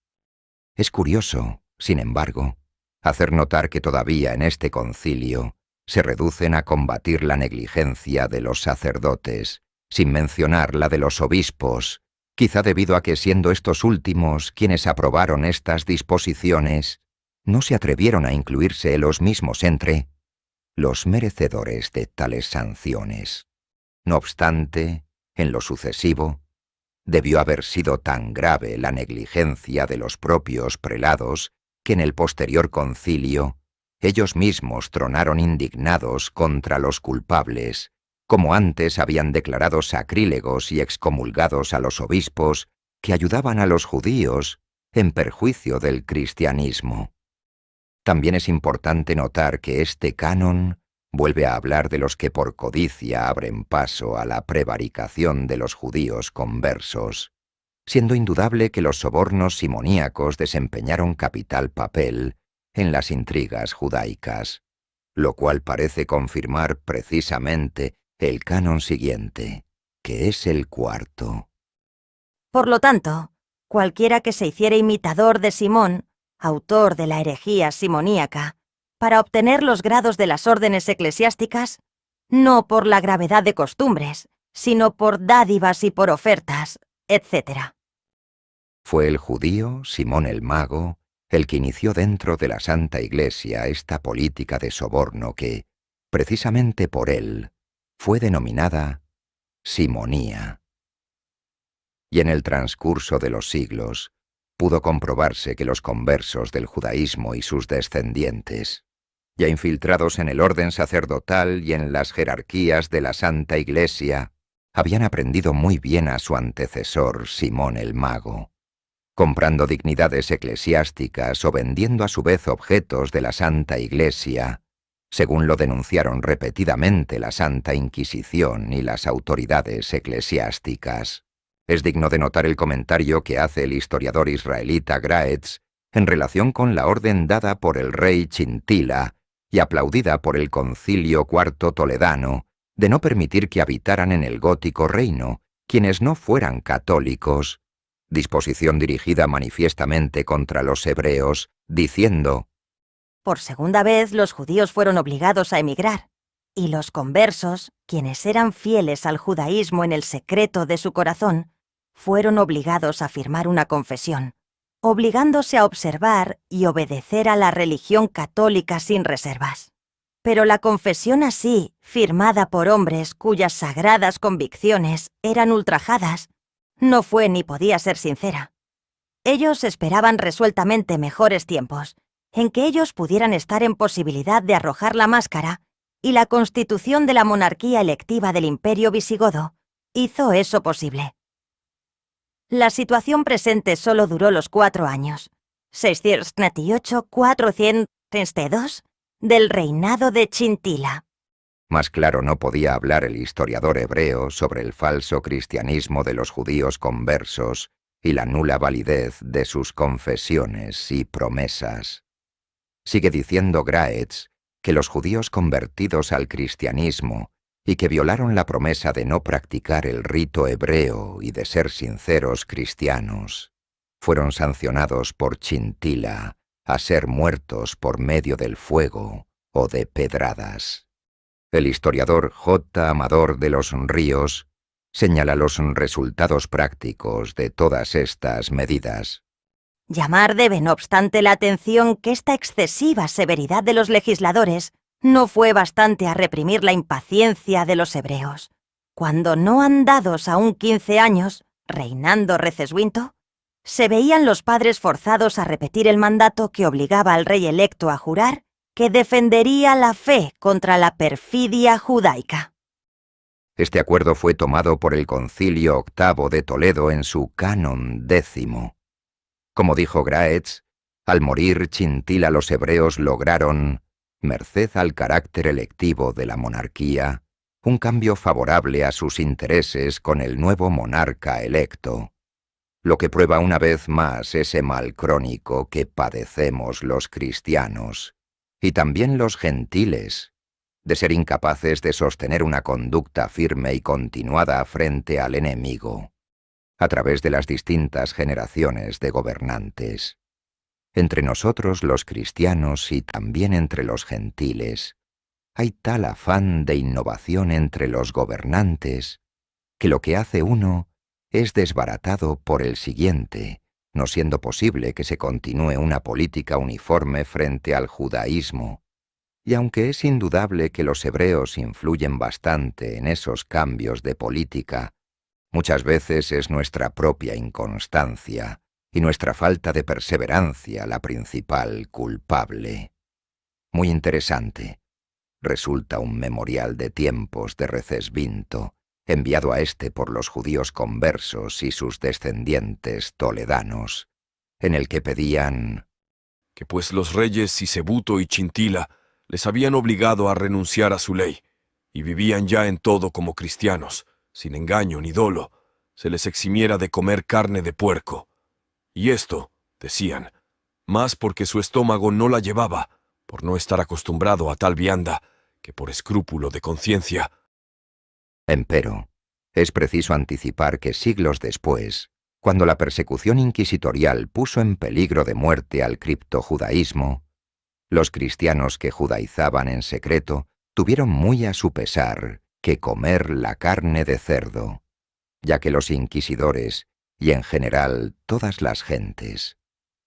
Es curioso, sin embargo, hacer notar que todavía en este concilio se reducen a combatir la negligencia de los sacerdotes, sin mencionar la de los obispos, quizá debido a que siendo estos últimos quienes aprobaron estas disposiciones, no se atrevieron a incluirse los mismos entre los merecedores de tales sanciones. No obstante, en lo sucesivo, debió haber sido tan grave la negligencia de los propios prelados que en el posterior concilio ellos mismos tronaron indignados contra los culpables, como antes habían declarado sacrílegos y excomulgados a los obispos que ayudaban a los judíos en perjuicio del cristianismo. También es importante notar que este canon vuelve a hablar de los que por codicia abren paso a la prevaricación de los judíos conversos, siendo indudable que los sobornos simoníacos desempeñaron capital papel en las intrigas judaicas, lo cual parece confirmar precisamente el canon siguiente, que es el cuarto. Por lo tanto, cualquiera que se hiciera imitador de Simón, autor de la herejía simoníaca, para obtener los grados de las órdenes eclesiásticas, no por la gravedad de costumbres, sino por dádivas y por ofertas, etc. Fue el judío Simón el Mago el que inició dentro de la Santa Iglesia esta política de soborno que, precisamente por él, fue denominada simonía. Y en el transcurso de los siglos, pudo comprobarse que los conversos del judaísmo y sus descendientes, ya infiltrados en el orden sacerdotal y en las jerarquías de la Santa Iglesia, habían aprendido muy bien a su antecesor Simón el Mago, comprando dignidades eclesiásticas o vendiendo a su vez objetos de la Santa Iglesia, según lo denunciaron repetidamente la Santa Inquisición y las autoridades eclesiásticas. Es digno de notar el comentario que hace el historiador israelita Graetz en relación con la orden dada por el rey Chintila y aplaudida por el Concilio IV Toledano de no permitir que habitaran en el gótico reino quienes no fueran católicos, disposición dirigida manifiestamente contra los hebreos, diciendo: Por segunda vez los judíos fueron obligados a emigrar, y los conversos, quienes eran fieles al judaísmo en el secreto de su corazón, fueron obligados a firmar una confesión, obligándose a observar y obedecer a la religión católica sin reservas. Pero la confesión así, firmada por hombres cuyas sagradas convicciones eran ultrajadas, no fue ni podía ser sincera. Ellos esperaban resueltamente mejores tiempos, en que ellos pudieran estar en posibilidad de arrojar la máscara, y la constitución de la monarquía electiva del Imperio visigodo hizo eso posible. La situación presente solo duró los 4 años, 698-432, del reinado de Chintila. Más claro no podía hablar el historiador hebreo sobre el falso cristianismo de los judíos conversos y la nula validez de sus confesiones y promesas. Sigue diciendo Graetz que los judíos convertidos al cristianismo y que violaron la promesa de no practicar el rito hebreo y de ser sinceros cristianos, fueron sancionados por Chintila a ser muertos por medio del fuego o de pedradas. El historiador J. Amador de los Ríos señala los resultados prácticos de todas estas medidas. Llamar debe, no obstante, la atención que esta excesiva severidad de los legisladores no fue bastante a reprimir la impaciencia de los hebreos. Cuando no andados aún 15 años, reinando Receswinto, se veían los padres forzados a repetir el mandato que obligaba al rey electo a jurar que defendería la fe contra la perfidia judaica. Este acuerdo fue tomado por el Concilio VIII de Toledo en su Canon 10. Como dijo Graetz, al morir Chintila los hebreos lograron, merced al carácter electivo de la monarquía, un cambio favorable a sus intereses con el nuevo monarca electo, lo que prueba una vez más ese mal crónico que padecemos los cristianos, y también los gentiles, de ser incapaces de sostener una conducta firme y continuada frente al enemigo, a través de las distintas generaciones de gobernantes. Entre nosotros los cristianos y también entre los gentiles, hay tal afán de innovación entre los gobernantes, que lo que hace uno es desbaratado por el siguiente, no siendo posible que se continúe una política uniforme frente al judaísmo, y aunque es indudable que los hebreos influyen bastante en esos cambios de política, muchas veces es nuestra propia inconstancia y nuestra falta de perseverancia la principal culpable. Muy interesante. Resulta un memorial de tiempos de Recesvinto, enviado a éste por los judíos conversos y sus descendientes toledanos, en el que pedían que pues los reyes Sisebuto y Chintila les habían obligado a renunciar a su ley, y vivían ya en todo como cristianos, sin engaño ni dolo, se les eximiera de comer carne de puerco. Y esto, decían, más porque su estómago no la llevaba, por no estar acostumbrado a tal vianda, que por escrúpulo de conciencia. Empero, es preciso anticipar que siglos después, cuando la persecución inquisitorial puso en peligro de muerte al criptojudaísmo, los cristianos que judaizaban en secreto tuvieron muy a su pesar que comer la carne de cerdo, ya que los inquisidores, y en general todas las gentes,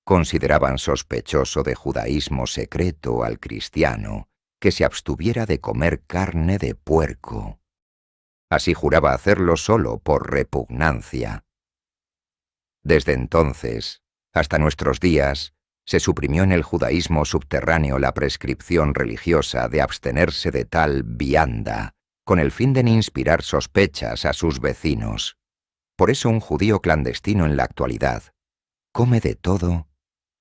consideraban sospechoso de judaísmo secreto al cristiano que se abstuviera de comer carne de puerco. Así juraba hacerlo solo por repugnancia. Desde entonces, hasta nuestros días, se suprimió en el judaísmo subterráneo la prescripción religiosa de abstenerse de tal vianda, con el fin de no inspirar sospechas a sus vecinos. Por eso un judío clandestino en la actualidad come de todo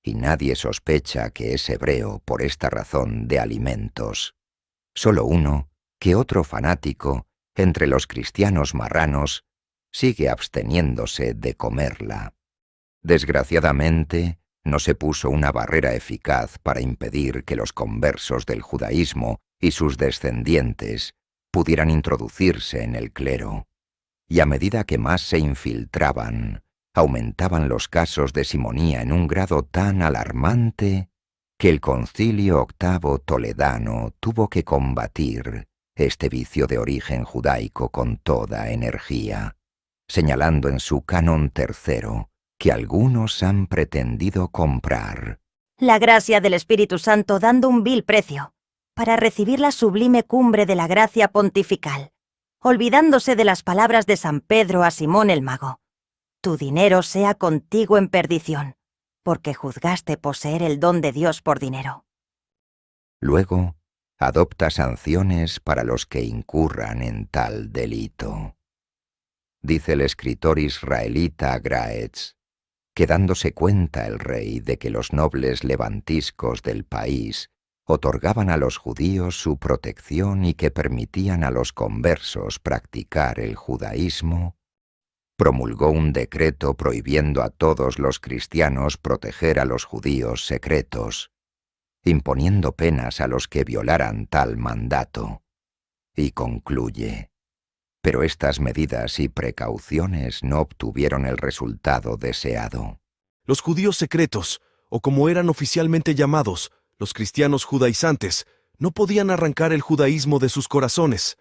y nadie sospecha que es hebreo por esta razón de alimentos. Solo uno, que otro fanático, entre los cristianos marranos, sigue absteniéndose de comerla. Desgraciadamente, no se puso una barrera eficaz para impedir que los conversos del judaísmo y sus descendientes pudieran introducirse en el clero. Y a medida que más se infiltraban, aumentaban los casos de simonía en un grado tan alarmante que el Concilio VIII Toledano tuvo que combatir este vicio de origen judaico con toda energía, señalando en su Canon III que algunos han pretendido comprar la gracia del Espíritu Santo dando un vil precio, para recibir la sublime cumbre de la gracia pontifical, olvidándose de las palabras de San Pedro a Simón el Mago: tu dinero sea contigo en perdición, porque juzgaste poseer el don de Dios por dinero. Luego, adopta sanciones para los que incurran en tal delito. Dice el escritor israelita Graetz que dándose cuenta el rey de que los nobles levantiscos del país otorgaban a los judíos su protección y que permitían a los conversos practicar el judaísmo, promulgó un decreto prohibiendo a todos los cristianos proteger a los judíos secretos, imponiendo penas a los que violaran tal mandato, y concluye: pero estas medidas y precauciones no obtuvieron el resultado deseado. Los judíos secretos, o como eran oficialmente llamados, los cristianos judaizantes, no podían arrancar el judaísmo de sus corazones.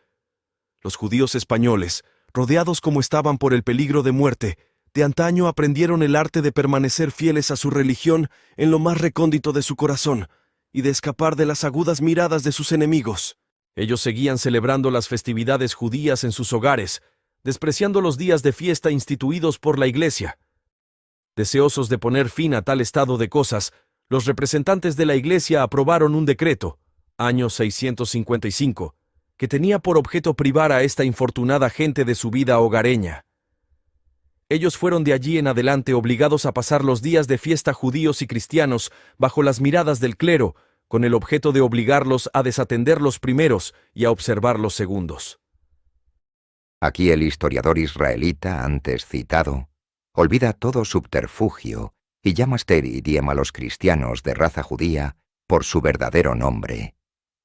Los judíos españoles, rodeados como estaban por el peligro de muerte, de antaño aprendieron el arte de permanecer fieles a su religión en lo más recóndito de su corazón y de escapar de las agudas miradas de sus enemigos. Ellos seguían celebrando las festividades judías en sus hogares, despreciando los días de fiesta instituidos por la Iglesia. Deseosos de poner fin a tal estado de cosas, los representantes de la Iglesia aprobaron un decreto, año 655, que tenía por objeto privar a esta infortunada gente de su vida hogareña. Ellos fueron de allí en adelante obligados a pasar los días de fiesta judíos y cristianos bajo las miradas del clero, con el objeto de obligarlos a desatender los primeros y a observar los segundos. Aquí el historiador israelita antes citado olvida todo subterfugio y llama Ster y Diem a los cristianos de raza judía por su verdadero nombre: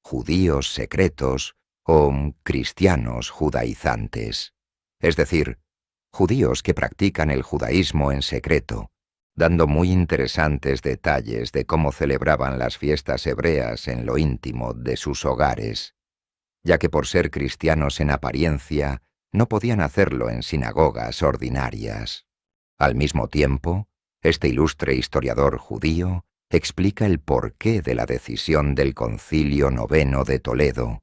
judíos secretos o cristianos judaizantes, es decir, judíos que practican el judaísmo en secreto, dando muy interesantes detalles de cómo celebraban las fiestas hebreas en lo íntimo de sus hogares, ya que por ser cristianos en apariencia no podían hacerlo en sinagogas ordinarias. Al mismo tiempo, este ilustre historiador judío explica el porqué de la decisión del Concilio IX de Toledo,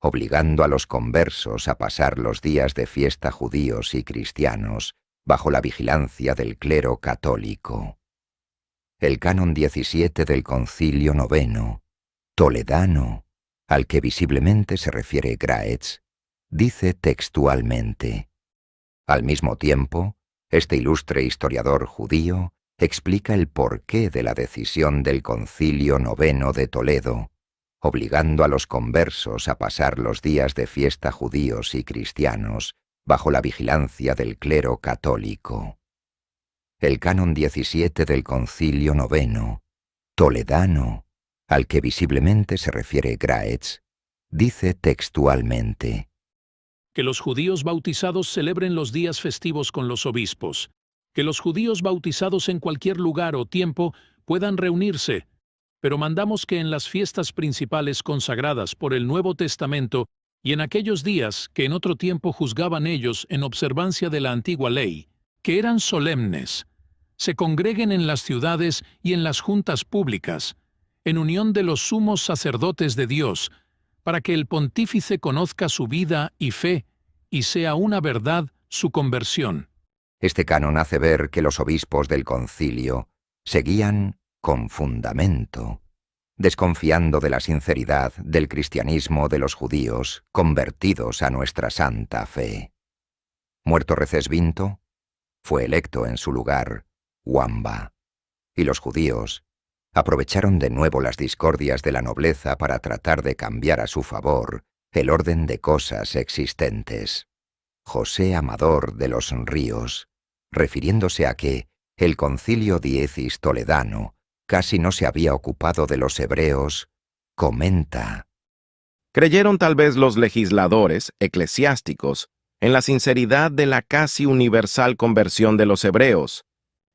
obligando a los conversos a pasar los días de fiesta judíos y cristianos bajo la vigilancia del clero católico. El Canon 17 del Concilio IX, toledano, al que visiblemente se refiere Graetz, dice textualmente: al mismo tiempo, este ilustre historiador judío explica el porqué de la decisión del Concilio IX de Toledo, obligando a los conversos a pasar los días de fiesta judíos y cristianos bajo la vigilancia del clero católico. El Canon 17 del Concilio IX, toledano, al que visiblemente se refiere Graetz, dice textualmente: Que los judíos bautizados celebren los días festivos con los obispos, que los judíos bautizados en cualquier lugar o tiempo puedan reunirse, pero mandamos que en las fiestas principales consagradas por el Nuevo Testamento y en aquellos días que en otro tiempo juzgaban ellos en observancia de la antigua ley, que eran solemnes, se congreguen en las ciudades y en las juntas públicas, en unión de los sumos sacerdotes de Dios, para que el pontífice conozca su vida y fe, y sea una verdad su conversión. Este canon hace ver que los obispos del concilio seguían con fundamento, desconfiando de la sinceridad del cristianismo de los judíos convertidos a nuestra santa fe. Muerto Recesvinto, fue electo en su lugar Wamba, y los judíos aprovecharon de nuevo las discordias de la nobleza para tratar de cambiar a su favor el orden de cosas existentes. José Amador de los Ríos, refiriéndose a que el Concilio Diezis Toledano casi no se había ocupado de los hebreos, comenta: Creyeron tal vez los legisladores eclesiásticos en la sinceridad de la casi universal conversión de los hebreos,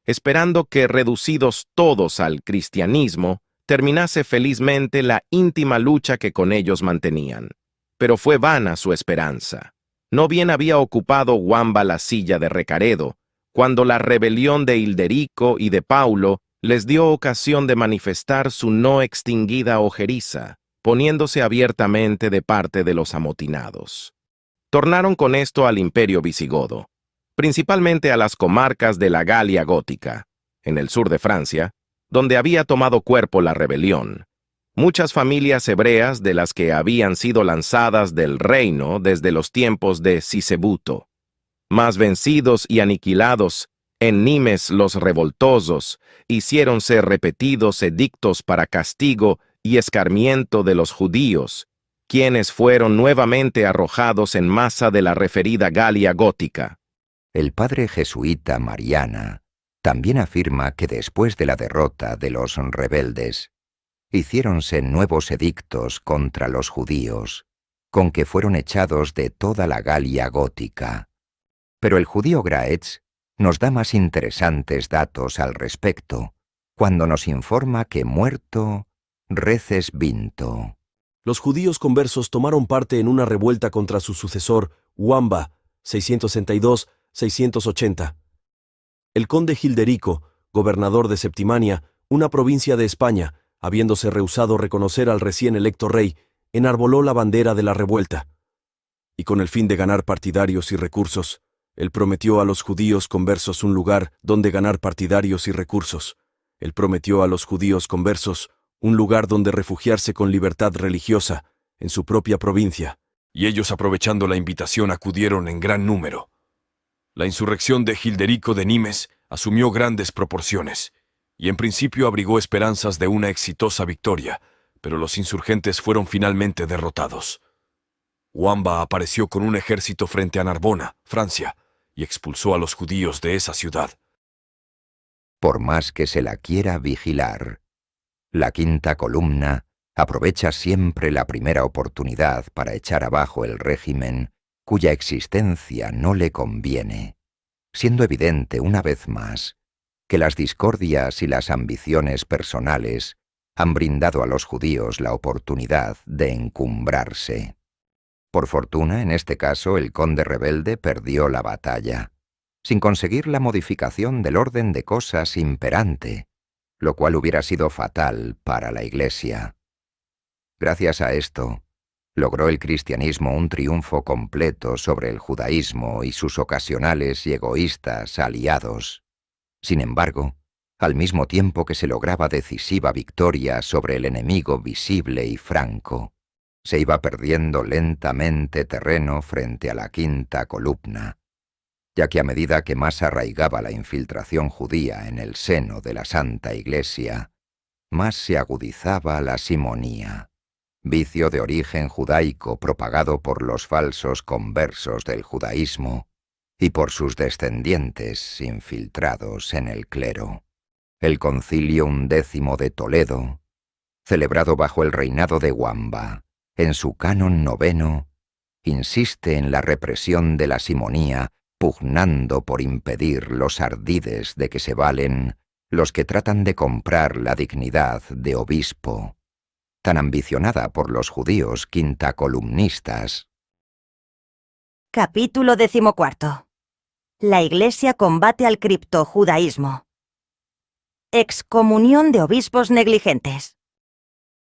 esperando que, reducidos todos al cristianismo, terminase felizmente la íntima lucha que con ellos mantenían. Pero fue vana su esperanza. No bien había ocupado Wamba la silla de Recaredo, cuando la rebelión de Hilderico y de Paulo les dio ocasión de manifestar su no extinguida ojeriza, poniéndose abiertamente de parte de los amotinados. Tornaron con esto al imperio visigodo, principalmente a las comarcas de la Galia gótica, en el sur de Francia, donde había tomado cuerpo la rebelión. Muchas familias hebreas de las que habían sido lanzadas del reino desde los tiempos de Sisebuto. Mas vencidos y aniquilados en Nimes los revoltosos, hiciéronse repetidos edictos para castigo y escarmiento de los judíos, quienes fueron nuevamente arrojados en masa de la referida Galia gótica. El padre jesuita Mariana también afirma que después de la derrota de los rebeldes, hiciéronse nuevos edictos contra los judíos, con que fueron echados de toda la Galia gótica. Pero el judío Graetz nos da más interesantes datos al respecto, cuando nos informa que muerto Recesvinto. Los judíos conversos tomaron parte en una revuelta contra su sucesor, Wamba, 662-680. El conde Hilderico, gobernador de Septimania, una provincia de España, habiéndose rehusado reconocer al recién electo rey, enarboló la bandera de la revuelta. Y con el fin de ganar partidarios y recursos, él prometió a los judíos conversos un lugar donde ganar partidarios y recursos. Él prometió a los judíos conversos un lugar donde refugiarse con libertad religiosa, en su propia provincia. Y ellos, aprovechando la invitación, acudieron en gran número. La insurrección de Hilderico de Nimes asumió grandes proporciones, y en principio abrigó esperanzas de una exitosa victoria, pero los insurgentes fueron finalmente derrotados. Wamba apareció con un ejército frente a Narbona, Francia, y expulsó a los judíos de esa ciudad. Por más que se la quiera vigilar, la quinta columna aprovecha siempre la primera oportunidad para echar abajo el régimen cuya existencia no le conviene, siendo evidente una vez más que las discordias y las ambiciones personales han brindado a los judíos la oportunidad de encumbrarse. Por fortuna, en este caso, el conde rebelde perdió la batalla, sin conseguir la modificación del orden de cosas imperante, lo cual hubiera sido fatal para la Iglesia. Gracias a esto, logró el cristianismo un triunfo completo sobre el judaísmo y sus ocasionales y egoístas aliados. Sin embargo, al mismo tiempo que se lograba decisiva victoria sobre el enemigo visible y franco, se iba perdiendo lentamente terreno frente a la quinta columna, ya que a medida que más arraigaba la infiltración judía en el seno de la Santa Iglesia, más se agudizaba la simonía, vicio de origen judaico propagado por los falsos conversos del judaísmo y por sus descendientes infiltrados en el clero. El Concilio XI de Toledo celebrado bajo el reinado de Wamba, en su canon 9, insiste en la represión de la simonía, pugnando por impedir los ardides de que se valen los que tratan de comprar la dignidad de obispo, tan ambicionada por los judíos quintacolumnistas. Capítulo 14. La Iglesia combate al criptojudaísmo. Excomunión de obispos negligentes.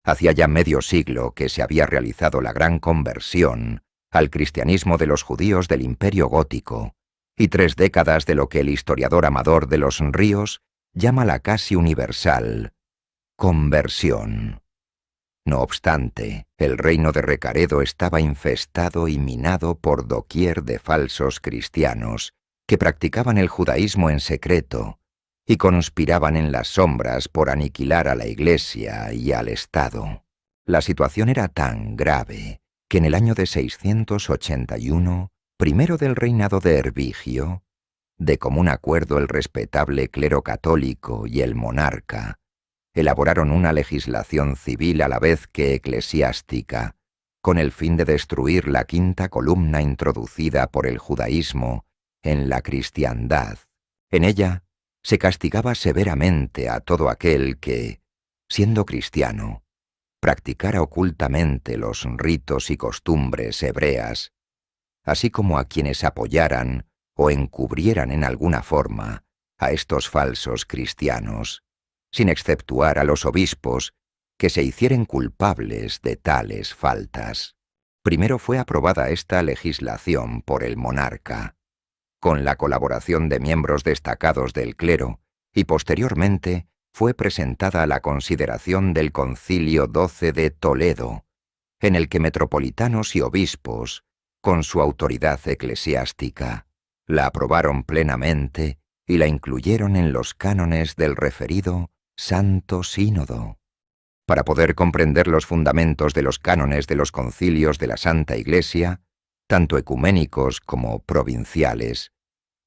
Hacía ya medio siglo que se había realizado la gran conversión al cristianismo de los judíos del Imperio Gótico, y 3 décadas de lo que el historiador Amador de los Ríos llama la casi universal conversión. No obstante, el reino de Recaredo estaba infestado y minado por doquier de falsos cristianos que practicaban el judaísmo en secreto y conspiraban en las sombras por aniquilar a la Iglesia y al Estado. La situación era tan grave que en el año de 681, primero del reinado de Hervigio, de común acuerdo el respetable clero católico y el monarca, elaboraron una legislación civil a la vez que eclesiástica, con el fin de destruir la quinta columna introducida por el judaísmo en la cristiandad. En ella se castigaba severamente a todo aquel que, siendo cristiano, practicara ocultamente los ritos y costumbres hebreas, así como a quienes apoyaran o encubrieran en alguna forma a estos falsos cristianos, sin exceptuar a los obispos que se hicieren culpables de tales faltas. Primero fue aprobada esta legislación por el monarca, con la colaboración de miembros destacados del clero, y posteriormente fue presentada a la consideración del Concilio XII de Toledo, en el que metropolitanos y obispos, con su autoridad eclesiástica, la aprobaron plenamente y la incluyeron en los cánones del referido Santo Sínodo. Para poder comprender los fundamentos de los cánones de los concilios de la Santa Iglesia, tanto ecuménicos como provinciales,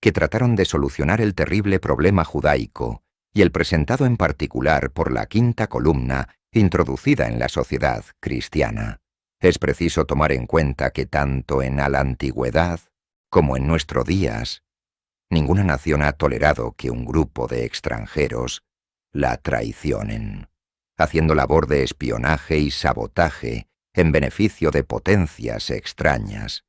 que trataron de solucionar el terrible problema judaico y el presentado en particular por la quinta columna introducida en la sociedad cristiana, es preciso tomar en cuenta que tanto en la antigüedad como en nuestros días, ninguna nación ha tolerado que un grupo de extranjeros la traicionen, haciendo labor de espionaje y sabotaje en beneficio de potencias extrañas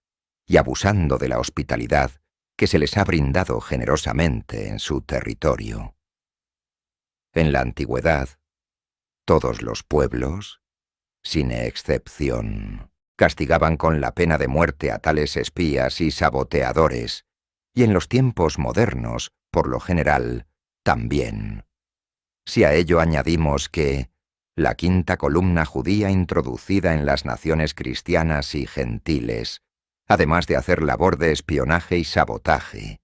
y abusando de la hospitalidad que se les ha brindado generosamente en su territorio. En la antigüedad, todos los pueblos, sin excepción, castigaban con la pena de muerte a tales espías y saboteadores, y en los tiempos modernos, por lo general, también. Si a ello añadimos que la quinta columna judía introducida en las naciones cristianas y gentiles, además de hacer labor de espionaje y sabotaje,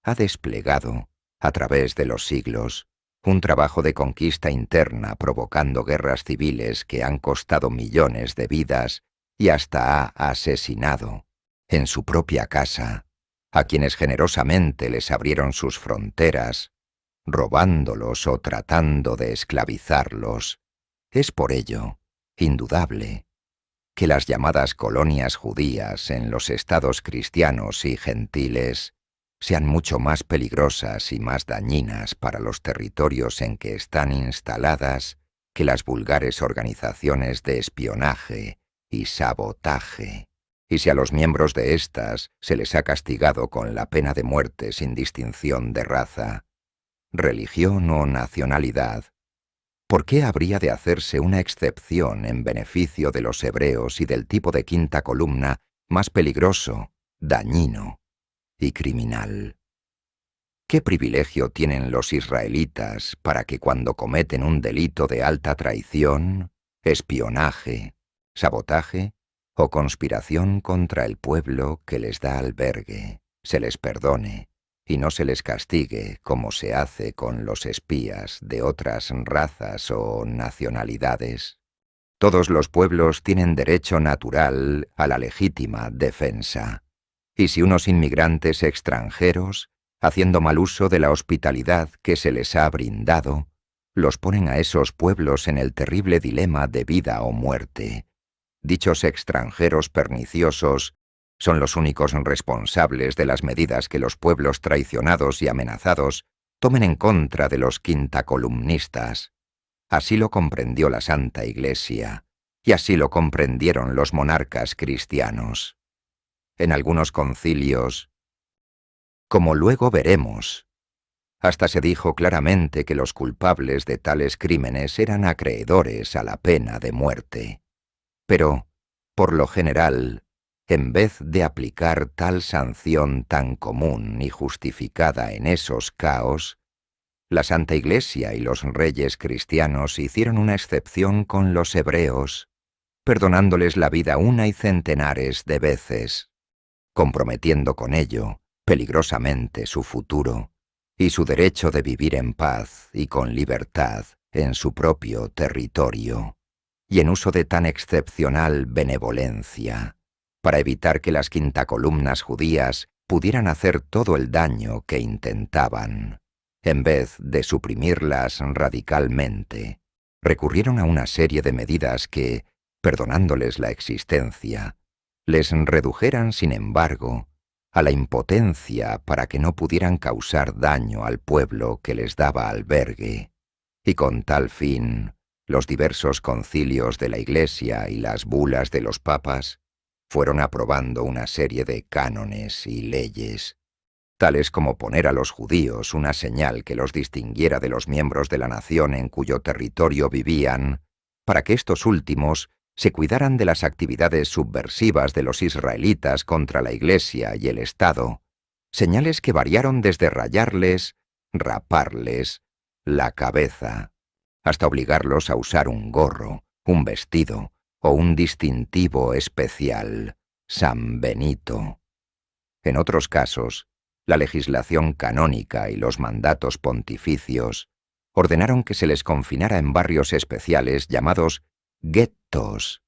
ha desplegado, a través de los siglos, un trabajo de conquista interna provocando guerras civiles que han costado millones de vidas y hasta ha asesinado, en su propia casa, a quienes generosamente les abrieron sus fronteras, robándolos o tratando de esclavizarlos. Es por ello indudable que las llamadas colonias judías en los estados cristianos y gentiles sean mucho más peligrosas y más dañinas para los territorios en que están instaladas que las vulgares organizaciones de espionaje y sabotaje. Y si a los miembros de éstas se les ha castigado con la pena de muerte sin distinción de raza, religión o nacionalidad, ¿por qué habría de hacerse una excepción en beneficio de los hebreos y del tipo de quinta columna más peligroso, dañino y criminal? ¿Qué privilegio tienen los israelitas para que cuando cometen un delito de alta traición, espionaje, sabotaje o conspiración contra el pueblo que les da albergue, se les perdone y no se les castigue como se hace con los espías de otras razas o nacionalidades? Todos los pueblos tienen derecho natural a la legítima defensa, y si unos inmigrantes extranjeros, haciendo mal uso de la hospitalidad que se les ha brindado, los ponen a esos pueblos en el terrible dilema de vida o muerte. Dichos extranjeros perniciosos son los únicos responsables de las medidas que los pueblos traicionados y amenazados tomen en contra de los quintacolumnistas. Así lo comprendió la Santa Iglesia, y así lo comprendieron los monarcas cristianos. En algunos concilios, como luego veremos, hasta se dijo claramente que los culpables de tales crímenes eran acreedores a la pena de muerte. Pero, por lo general, en vez de aplicar tal sanción tan común y justificada en esos caos, la Santa Iglesia y los reyes cristianos hicieron una excepción con los hebreos, perdonándoles la vida una y centenares de veces, comprometiendo con ello peligrosamente su futuro y su derecho de vivir en paz y con libertad en su propio territorio, y en uso de tan excepcional benevolencia, para evitar que las quintacolumnas judías pudieran hacer todo el daño que intentaban. En vez de suprimirlas radicalmente, recurrieron a una serie de medidas que, perdonándoles la existencia, les redujeran, sin embargo, a la impotencia para que no pudieran causar daño al pueblo que les daba albergue, y con tal fin, los diversos concilios de la Iglesia y las bulas de los papas fueron aprobando una serie de cánones y leyes, tales como poner a los judíos una señal que los distinguiera de los miembros de la nación en cuyo territorio vivían, para que estos últimos se cuidaran de las actividades subversivas de los israelitas contra la Iglesia y el Estado, señales que variaron desde rayarles, raparles, la cabeza, hasta obligarlos a usar un gorro, un vestido o un distintivo especial, San Benito. En otros casos, la legislación canónica y los mandatos pontificios ordenaron que se les confinara en barrios especiales llamados guetos,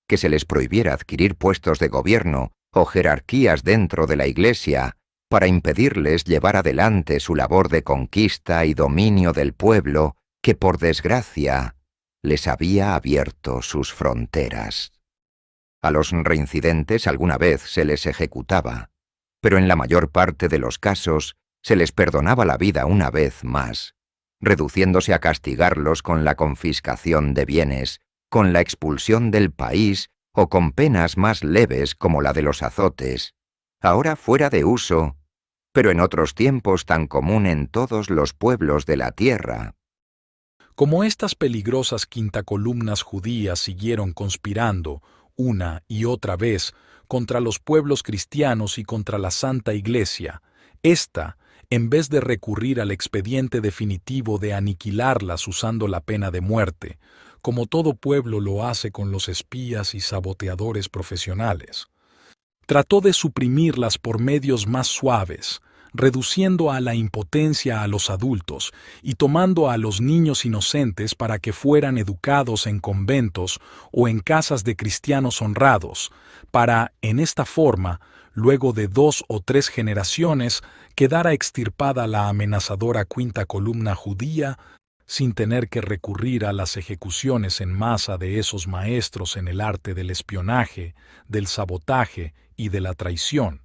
que se les prohibiera adquirir puestos de gobierno o jerarquías dentro de la Iglesia para impedirles llevar adelante su labor de conquista y dominio del pueblo que, por desgracia, les había abierto sus fronteras. A los reincidentes alguna vez se les ejecutaba, pero en la mayor parte de los casos se les perdonaba la vida una vez más, reduciéndose a castigarlos con la confiscación de bienes, con la expulsión del país o con penas más leves como la de los azotes, ahora fuera de uso, pero en otros tiempos tan común en todos los pueblos de la tierra. Como estas peligrosas quintacolumnas judías siguieron conspirando una y otra vez contra los pueblos cristianos y contra la Santa Iglesia, ésta, en vez de recurrir al expediente definitivo de aniquilarlas usando la pena de muerte, como todo pueblo lo hace con los espías y saboteadores profesionales, trató de suprimirlas por medios más suaves, reduciendo a la impotencia a los adultos y tomando a los niños inocentes para que fueran educados en conventos o en casas de cristianos honrados, para, en esta forma, luego de 2 o 3 generaciones, quedara extirpada la amenazadora quinta columna judía sin tener que recurrir a las ejecuciones en masa de esos maestros en el arte del espionaje, del sabotaje y de la traición.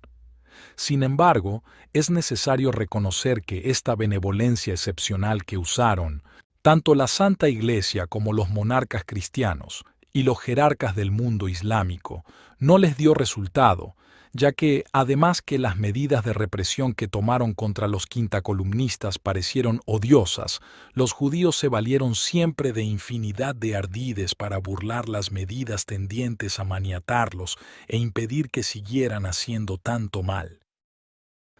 Sin embargo, es necesario reconocer que esta benevolencia excepcional que usaron, tanto la Santa Iglesia como los monarcas cristianos y los jerarcas del mundo islámico, no les dio resultado, ya que, además que las medidas de represión que tomaron contra los quintacolumnistas parecieron odiosas, los judíos se valieron siempre de infinidad de ardides para burlar las medidas tendientes a maniatarlos e impedir que siguieran haciendo tanto mal.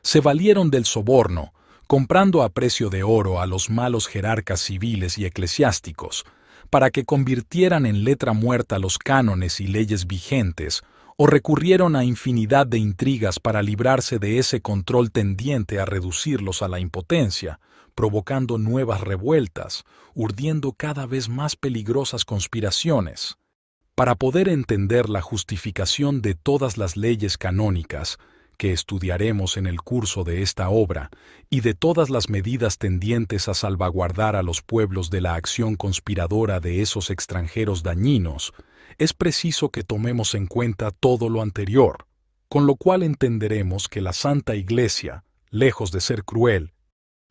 Se valieron del soborno, comprando a precio de oro a los malos jerarcas civiles y eclesiásticos, para que convirtieran en letra muerta los cánones y leyes vigentes, o recurrieron a infinidad de intrigas para librarse de ese control tendiente a reducirlos a la impotencia, provocando nuevas revueltas, urdiendo cada vez más peligrosas conspiraciones. Para poder entender la justificación de todas las leyes canónicas, que estudiaremos en el curso de esta obra, y de todas las medidas tendientes a salvaguardar a los pueblos de la acción conspiradora de esos extranjeros dañinos, es preciso que tomemos en cuenta todo lo anterior, con lo cual entenderemos que la Santa Iglesia, lejos de ser cruel,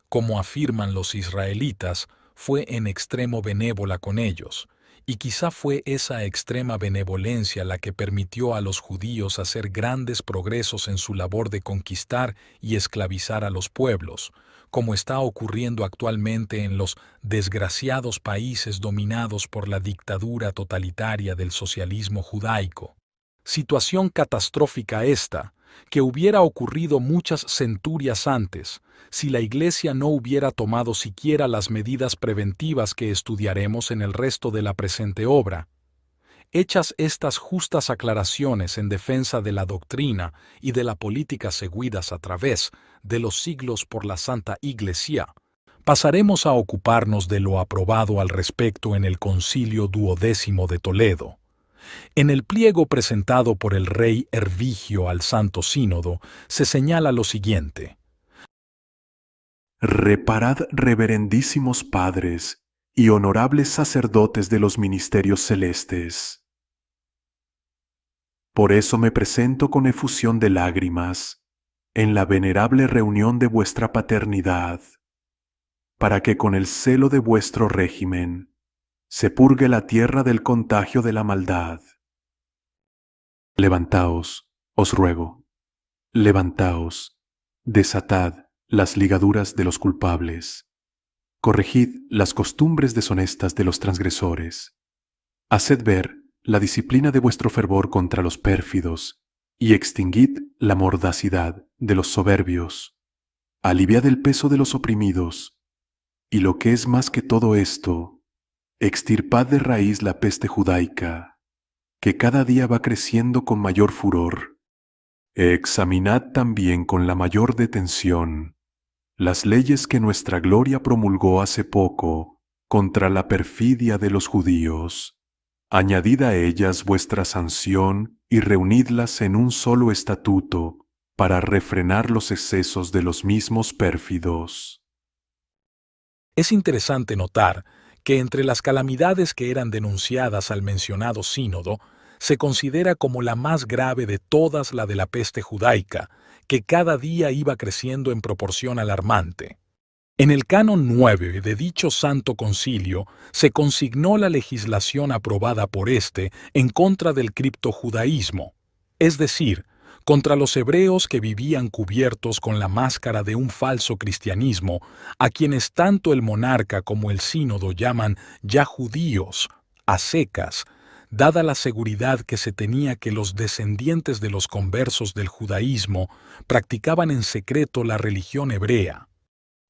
como afirman los israelitas, fue en extremo benévola con ellos, y quizá fue esa extrema benevolencia la que permitió a los judíos hacer grandes progresos en su labor de conquistar y esclavizar a los pueblos, como está ocurriendo actualmente en los desgraciados países dominados por la dictadura totalitaria del socialismo judaico. Situación catastrófica esta, que hubiera ocurrido muchas centurias antes, si la Iglesia no hubiera tomado siquiera las medidas preventivas que estudiaremos en el resto de la presente obra. Hechas estas justas aclaraciones en defensa de la doctrina y de la política seguidas a través de los siglos por la Santa Iglesia, pasaremos a ocuparnos de lo aprobado al respecto en el Concilio Duodécimo de Toledo. En el pliego presentado por el rey Hervigio al Santo Sínodo se señala lo siguiente: Reparad, reverendísimos padres y honorables sacerdotes de los ministerios celestes. Por eso me presento con efusión de lágrimas en la venerable reunión de vuestra paternidad, para que con el celo de vuestro régimen se purgue la tierra del contagio de la maldad. Levantaos, os ruego, levantaos, desatad las ligaduras de los culpables, corregid las costumbres deshonestas de los transgresores, haced ver la disciplina de vuestro fervor contra los pérfidos, y extinguid la mordacidad de los soberbios, aliviad el peso de los oprimidos, y lo que es más que todo esto, extirpad de raíz la peste judaica, que cada día va creciendo con mayor furor. Examinad también con la mayor detención las leyes que nuestra gloria promulgó hace poco contra la perfidia de los judíos. Añadid a ellas vuestra sanción y reunidlas en un solo estatuto para refrenar los excesos de los mismos pérfidos. Es interesante notar que entre las calamidades que eran denunciadas al mencionado sínodo, se considera como la más grave de todas la de la peste judaica, que cada día iba creciendo en proporción alarmante. En el canon 9 de dicho santo concilio se consignó la legislación aprobada por éste en contra del criptojudaísmo, es decir, contra los hebreos que vivían cubiertos con la máscara de un falso cristianismo, a quienes tanto el monarca como el sínodo llaman ya judíos, a secas, dada la seguridad que se tenía que los descendientes de los conversos del judaísmo practicaban en secreto la religión hebrea.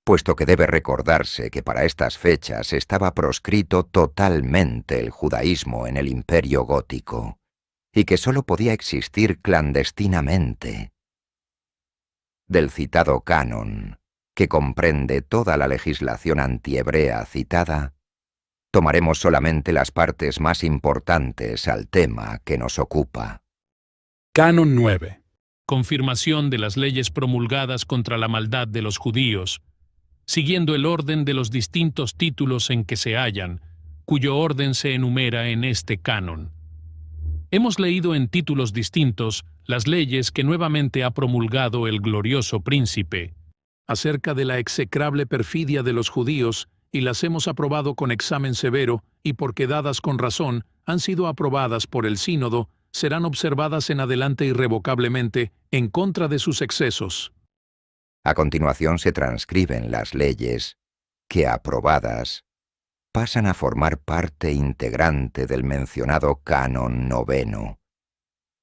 Puesto que debe recordarse que para estas fechas estaba proscrito totalmente el judaísmo en el Imperio Gótico, y que sólo podía existir clandestinamente. Del citado canon, que comprende toda la legislación antihebrea citada, tomaremos solamente las partes más importantes al tema que nos ocupa. Canon 9. Confirmación de las leyes promulgadas contra la maldad de los judíos, siguiendo el orden de los distintos títulos en que se hallan, cuyo orden se enumera en este canon. Hemos leído en títulos distintos las leyes que nuevamente ha promulgado el glorioso príncipe acerca de la execrable perfidia de los judíos, y las hemos aprobado con examen severo, y porque dadas con razón han sido aprobadas por el sínodo, serán observadas en adelante irrevocablemente en contra de sus excesos. A continuación se transcriben las leyes que, aprobadas, pasan a formar parte integrante del mencionado canon 9,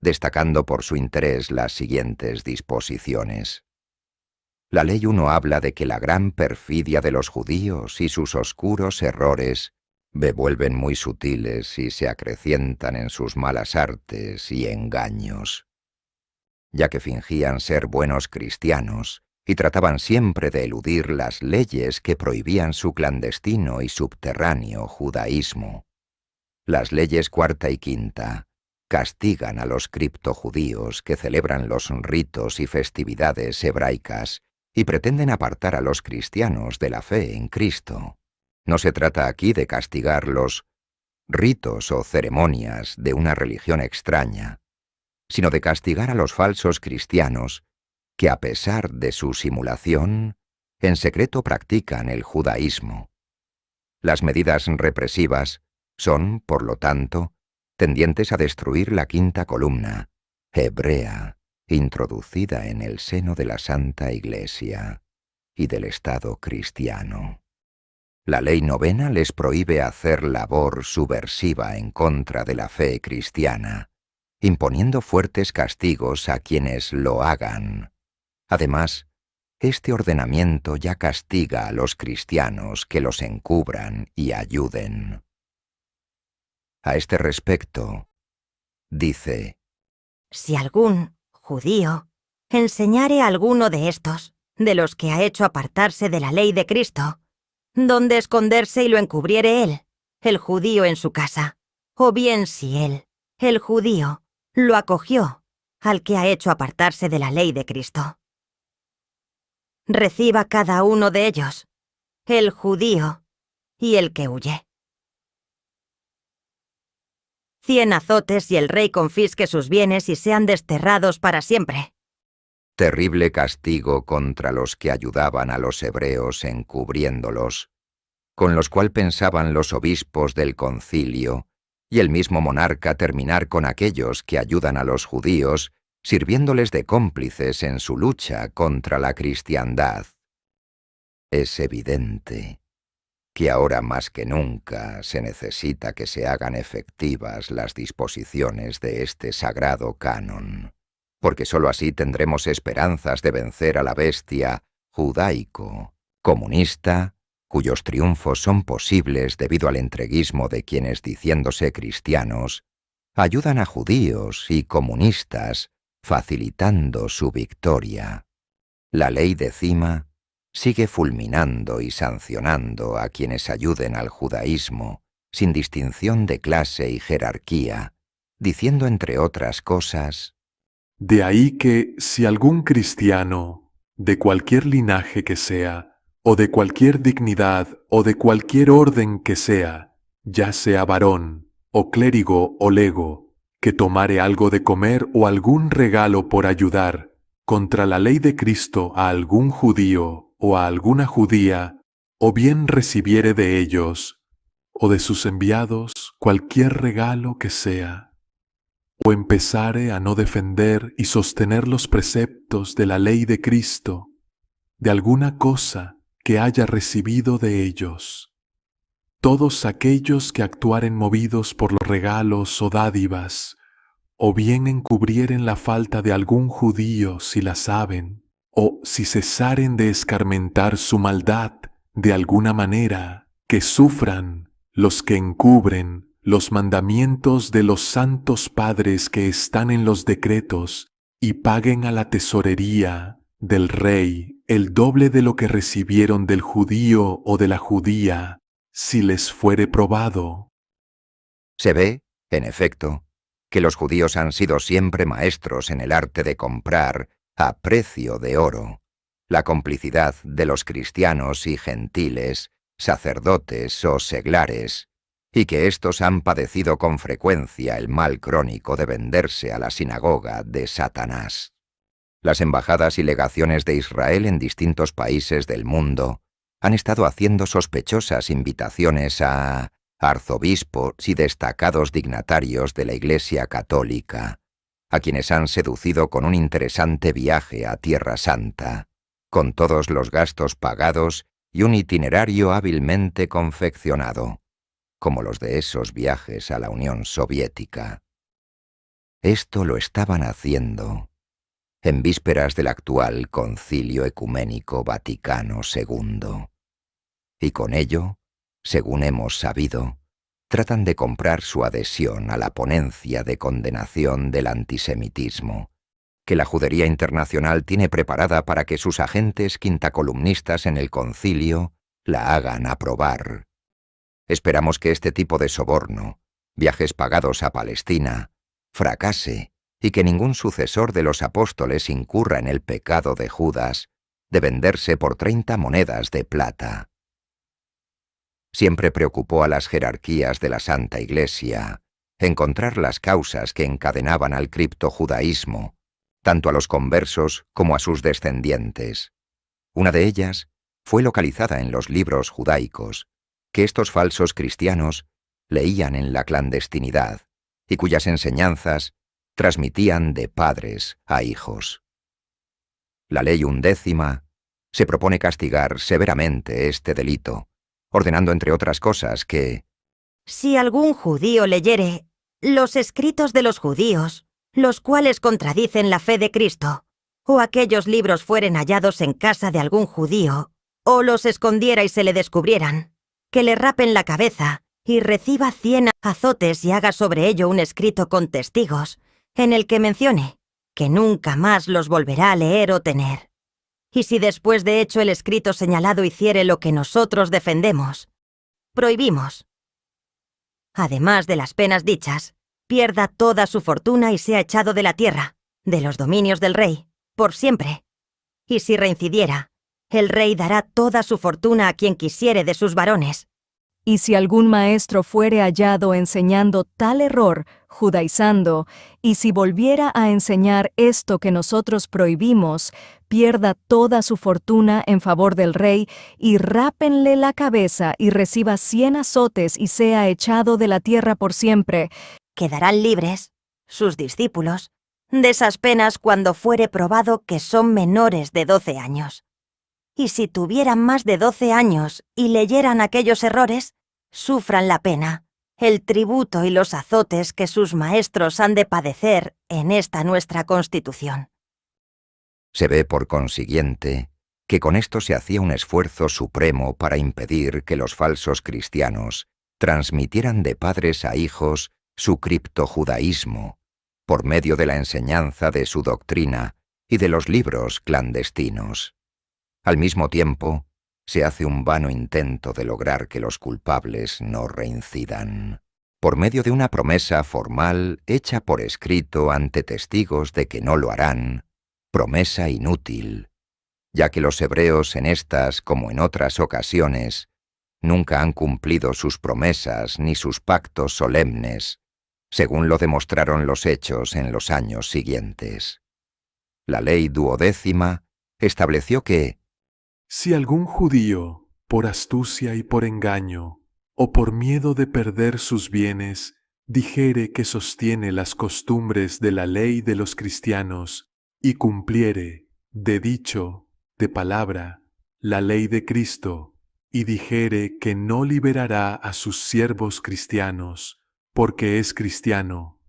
destacando por su interés las siguientes disposiciones. La ley 1 habla de que la gran perfidia de los judíos y sus oscuros errores se vuelven muy sutiles y se acrecientan en sus malas artes y engaños, ya que fingían ser buenos cristianos y trataban siempre de eludir las leyes que prohibían su clandestino y subterráneo judaísmo. Las leyes 4ª y 5ª castigan a los criptojudíos que celebran los ritos y festividades hebraicas y pretenden apartar a los cristianos de la fe en Cristo. No se trata aquí de castigar los ritos o ceremonias de una religión extraña, sino de castigar a los falsos cristianos que, a pesar de su simulación, en secreto practican el judaísmo. Las medidas represivas son, por lo tanto, tendientes a destruir la quinta columna, hebrea, introducida en el seno de la Santa Iglesia y del Estado cristiano. La ley novena les prohíbe hacer labor subversiva en contra de la fe cristiana, imponiendo fuertes castigos a quienes lo hagan. Además, este ordenamiento ya castiga a los cristianos que los encubran y ayuden. A este respecto, dice: Si algún judío enseñare a alguno de estos, de los que ha hecho apartarse de la ley de Cristo, donde esconderse y lo encubriere él, el judío en su casa, o bien si él, el judío, lo acogió al que ha hecho apartarse de la ley de Cristo. Reciba cada uno de ellos, el judío y el que huye. 100 azotes y el rey confisque sus bienes y sean desterrados para siempre. Terrible castigo contra los que ayudaban a los hebreos encubriéndolos, con los cual pensaban los obispos del concilio y el mismo monarca terminar con aquellos que ayudan a los judíos, sirviéndoles de cómplices en su lucha contra la cristiandad. Es evidente que ahora más que nunca se necesita que se hagan efectivas las disposiciones de este sagrado canon, porque sólo así tendremos esperanzas de vencer a la bestia judaico, comunista, cuyos triunfos son posibles debido al entreguismo de quienes, diciéndose cristianos, ayudan a judíos y comunistas, facilitando su victoria. La ley décima sigue fulminando y sancionando a quienes ayuden al judaísmo, sin distinción de clase y jerarquía, diciendo entre otras cosas: De ahí que si algún cristiano, de cualquier linaje que sea, o de cualquier dignidad o de cualquier orden que sea, ya sea varón, o clérigo o lego, que tomare algo de comer o algún regalo por ayudar contra la ley de Cristo a algún judío o a alguna judía, o bien recibiere de ellos o de sus enviados cualquier regalo que sea, o empezare a no defender y sostener los preceptos de la ley de Cristo, de alguna cosa que haya recibido de ellos. Todos aquellos que actuaren movidos por los regalos o dádivas, o bien encubrieren la falta de algún judío si la saben, o si cesaren de escarmentar su maldad de alguna manera, que sufran los que encubren los mandamientos de los santos padres que están en los decretos, y paguen a la tesorería del rey el doble de lo que recibieron del judío o de la judía, si les fuere probado. Se ve, en efecto, que los judíos han sido siempre maestros en el arte de comprar, a precio de oro, la complicidad de los cristianos y gentiles, sacerdotes o seglares, y que éstos han padecido con frecuencia el mal crónico de venderse a la sinagoga de Satanás. Las embajadas y legaciones de Israel en distintos países del mundo han estado haciendo sospechosas invitaciones a arzobispos y destacados dignatarios de la Iglesia católica, a quienes han seducido con un interesante viaje a Tierra Santa, con todos los gastos pagados y un itinerario hábilmente confeccionado, como los de esos viajes a la Unión Soviética. Esto lo estaban haciendo en vísperas del actual Concilio Ecuménico Vaticano II. Y con ello, según hemos sabido, tratan de comprar su adhesión a la ponencia de condenación del antisemitismo, que la Judería Internacional tiene preparada para que sus agentes quintacolumnistas en el concilio la hagan aprobar. Esperamos que este tipo de soborno, viajes pagados a Palestina, fracase y que ningún sucesor de los apóstoles incurra en el pecado de Judas de venderse por 30 monedas de plata. Siempre preocupó a las jerarquías de la Santa Iglesia encontrar las causas que encadenaban al criptojudaísmo, tanto a los conversos como a sus descendientes. Una de ellas fue localizada en los libros judaicos, que estos falsos cristianos leían en la clandestinidad y cuyas enseñanzas transmitían de padres a hijos. La Ley 11 se propone castigar severamente este delito, ordenando entre otras cosas que si algún judío leyere los escritos de los judíos, los cuales contradicen la fe de Cristo, o aquellos libros fueren hallados en casa de algún judío, o los escondiera y se le descubrieran, que le rapen la cabeza y reciba 100 azotes y haga sobre ello un escrito con testigos, en el que mencione que nunca más los volverá a leer o tener. Y si después de hecho el escrito señalado hiciere lo que nosotros defendemos, prohibimos, además de las penas dichas, pierda toda su fortuna y sea echado de la tierra, de los dominios del rey, por siempre. Y si reincidiera, el rey dará toda su fortuna a quien quisiere de sus varones. Y si algún maestro fuere hallado enseñando tal error, judaizando, y si volviera a enseñar esto que nosotros prohibimos, pierda toda su fortuna en favor del rey, y rápenle la cabeza y reciba 100 azotes y sea echado de la tierra por siempre. Quedarán libres, sus discípulos, de esas penas cuando fuere probado que son menores de 12 años. Y si tuvieran más de 12 años y leyeran aquellos errores, sufran la pena, el tributo y los azotes que sus maestros han de padecer en esta nuestra Constitución. Se ve, por consiguiente, que con esto se hacía un esfuerzo supremo para impedir que los falsos cristianos transmitieran de padres a hijos su criptojudaísmo, por medio de la enseñanza de su doctrina y de los libros clandestinos. Al mismo tiempo, se hace un vano intento de lograr que los culpables no reincidan, por medio de una promesa formal hecha por escrito ante testigos de que no lo harán, promesa inútil, ya que los hebreos en estas como en otras ocasiones nunca han cumplido sus promesas ni sus pactos solemnes, según lo demostraron los hechos en los años siguientes. La Ley 12 estableció que si algún judío, por astucia y por engaño, o por miedo de perder sus bienes, dijere que sostiene las costumbres de la ley de los cristianos, y cumpliere, de dicho, de palabra, la ley de Cristo, y dijere que no liberará a sus siervos cristianos, porque es cristiano.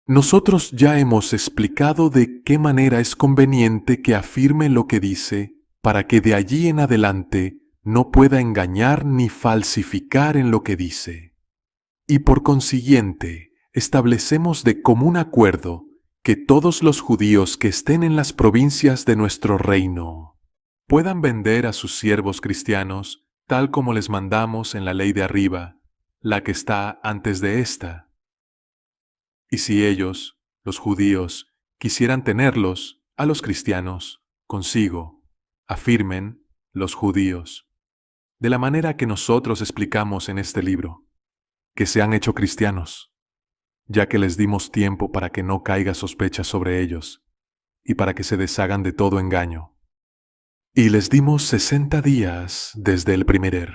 Nosotros ya hemos explicado de qué manera es conveniente que afirme lo que dice, para que de allí en adelante no pueda engañar ni falsificar en lo que dice. Y por consiguiente, establecemos de común acuerdo que todos los judíos que estén en las provincias de nuestro reino puedan vender a sus siervos cristianos tal como les mandamos en la ley de arriba, la que está antes de esta. Y si ellos, los judíos, quisieran tenerlos, a los cristianos, consigo, afirmen los judíos, de la manera que nosotros explicamos en este libro, que se han hecho cristianos, ya que les dimos tiempo para que no caiga sospecha sobre ellos y para que se deshagan de todo engaño. Y les dimos 60 días desde el primer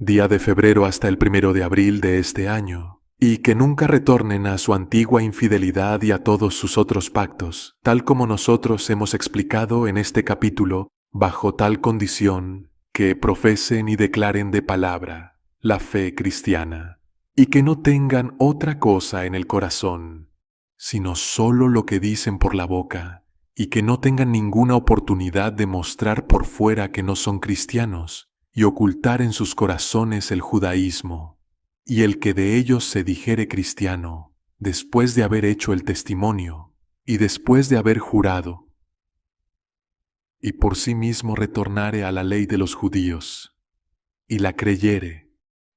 día de febrero hasta el 1 de abril de este año, y que nunca retornen a su antigua infidelidad y a todos sus otros pactos, tal como nosotros hemos explicado en este capítulo, bajo tal condición que profesen y declaren de palabra la fe cristiana, y que no tengan otra cosa en el corazón, sino solo lo que dicen por la boca, y que no tengan ninguna oportunidad de mostrar por fuera que no son cristianos, y ocultar en sus corazones el judaísmo. Y el que de ellos se dijere cristiano, después de haber hecho el testimonio, y después de haber jurado, y por sí mismo retornare a la ley de los judíos, y la creyere,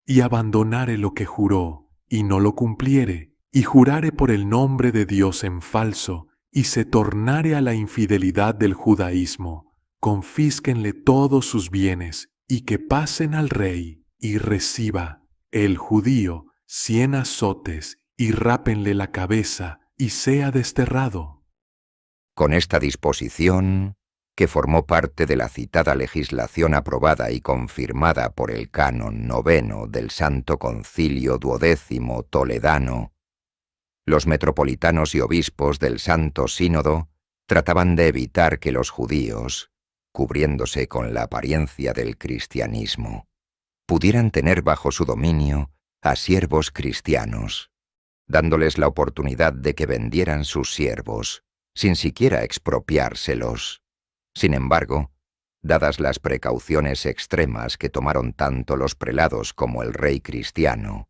y abandonare lo que juró, y no lo cumpliere, y jurare por el nombre de Dios en falso, y se tornare a la infidelidad del judaísmo, confísquenle todos sus bienes, y que pasen al rey, y reciba el judío 100 azotes, y rápenle la cabeza, y sea desterrado. Con esta disposición, que formó parte de la citada legislación aprobada y confirmada por el Canon 9 del Santo Concilio Duodécimo Toledano, los metropolitanos y obispos del Santo Sínodo trataban de evitar que los judíos, cubriéndose con la apariencia del cristianismo, pudieran tener bajo su dominio a siervos cristianos, dándoles la oportunidad de que vendieran sus siervos, sin siquiera expropiárselos. Sin embargo, dadas las precauciones extremas que tomaron tanto los prelados como el rey cristiano,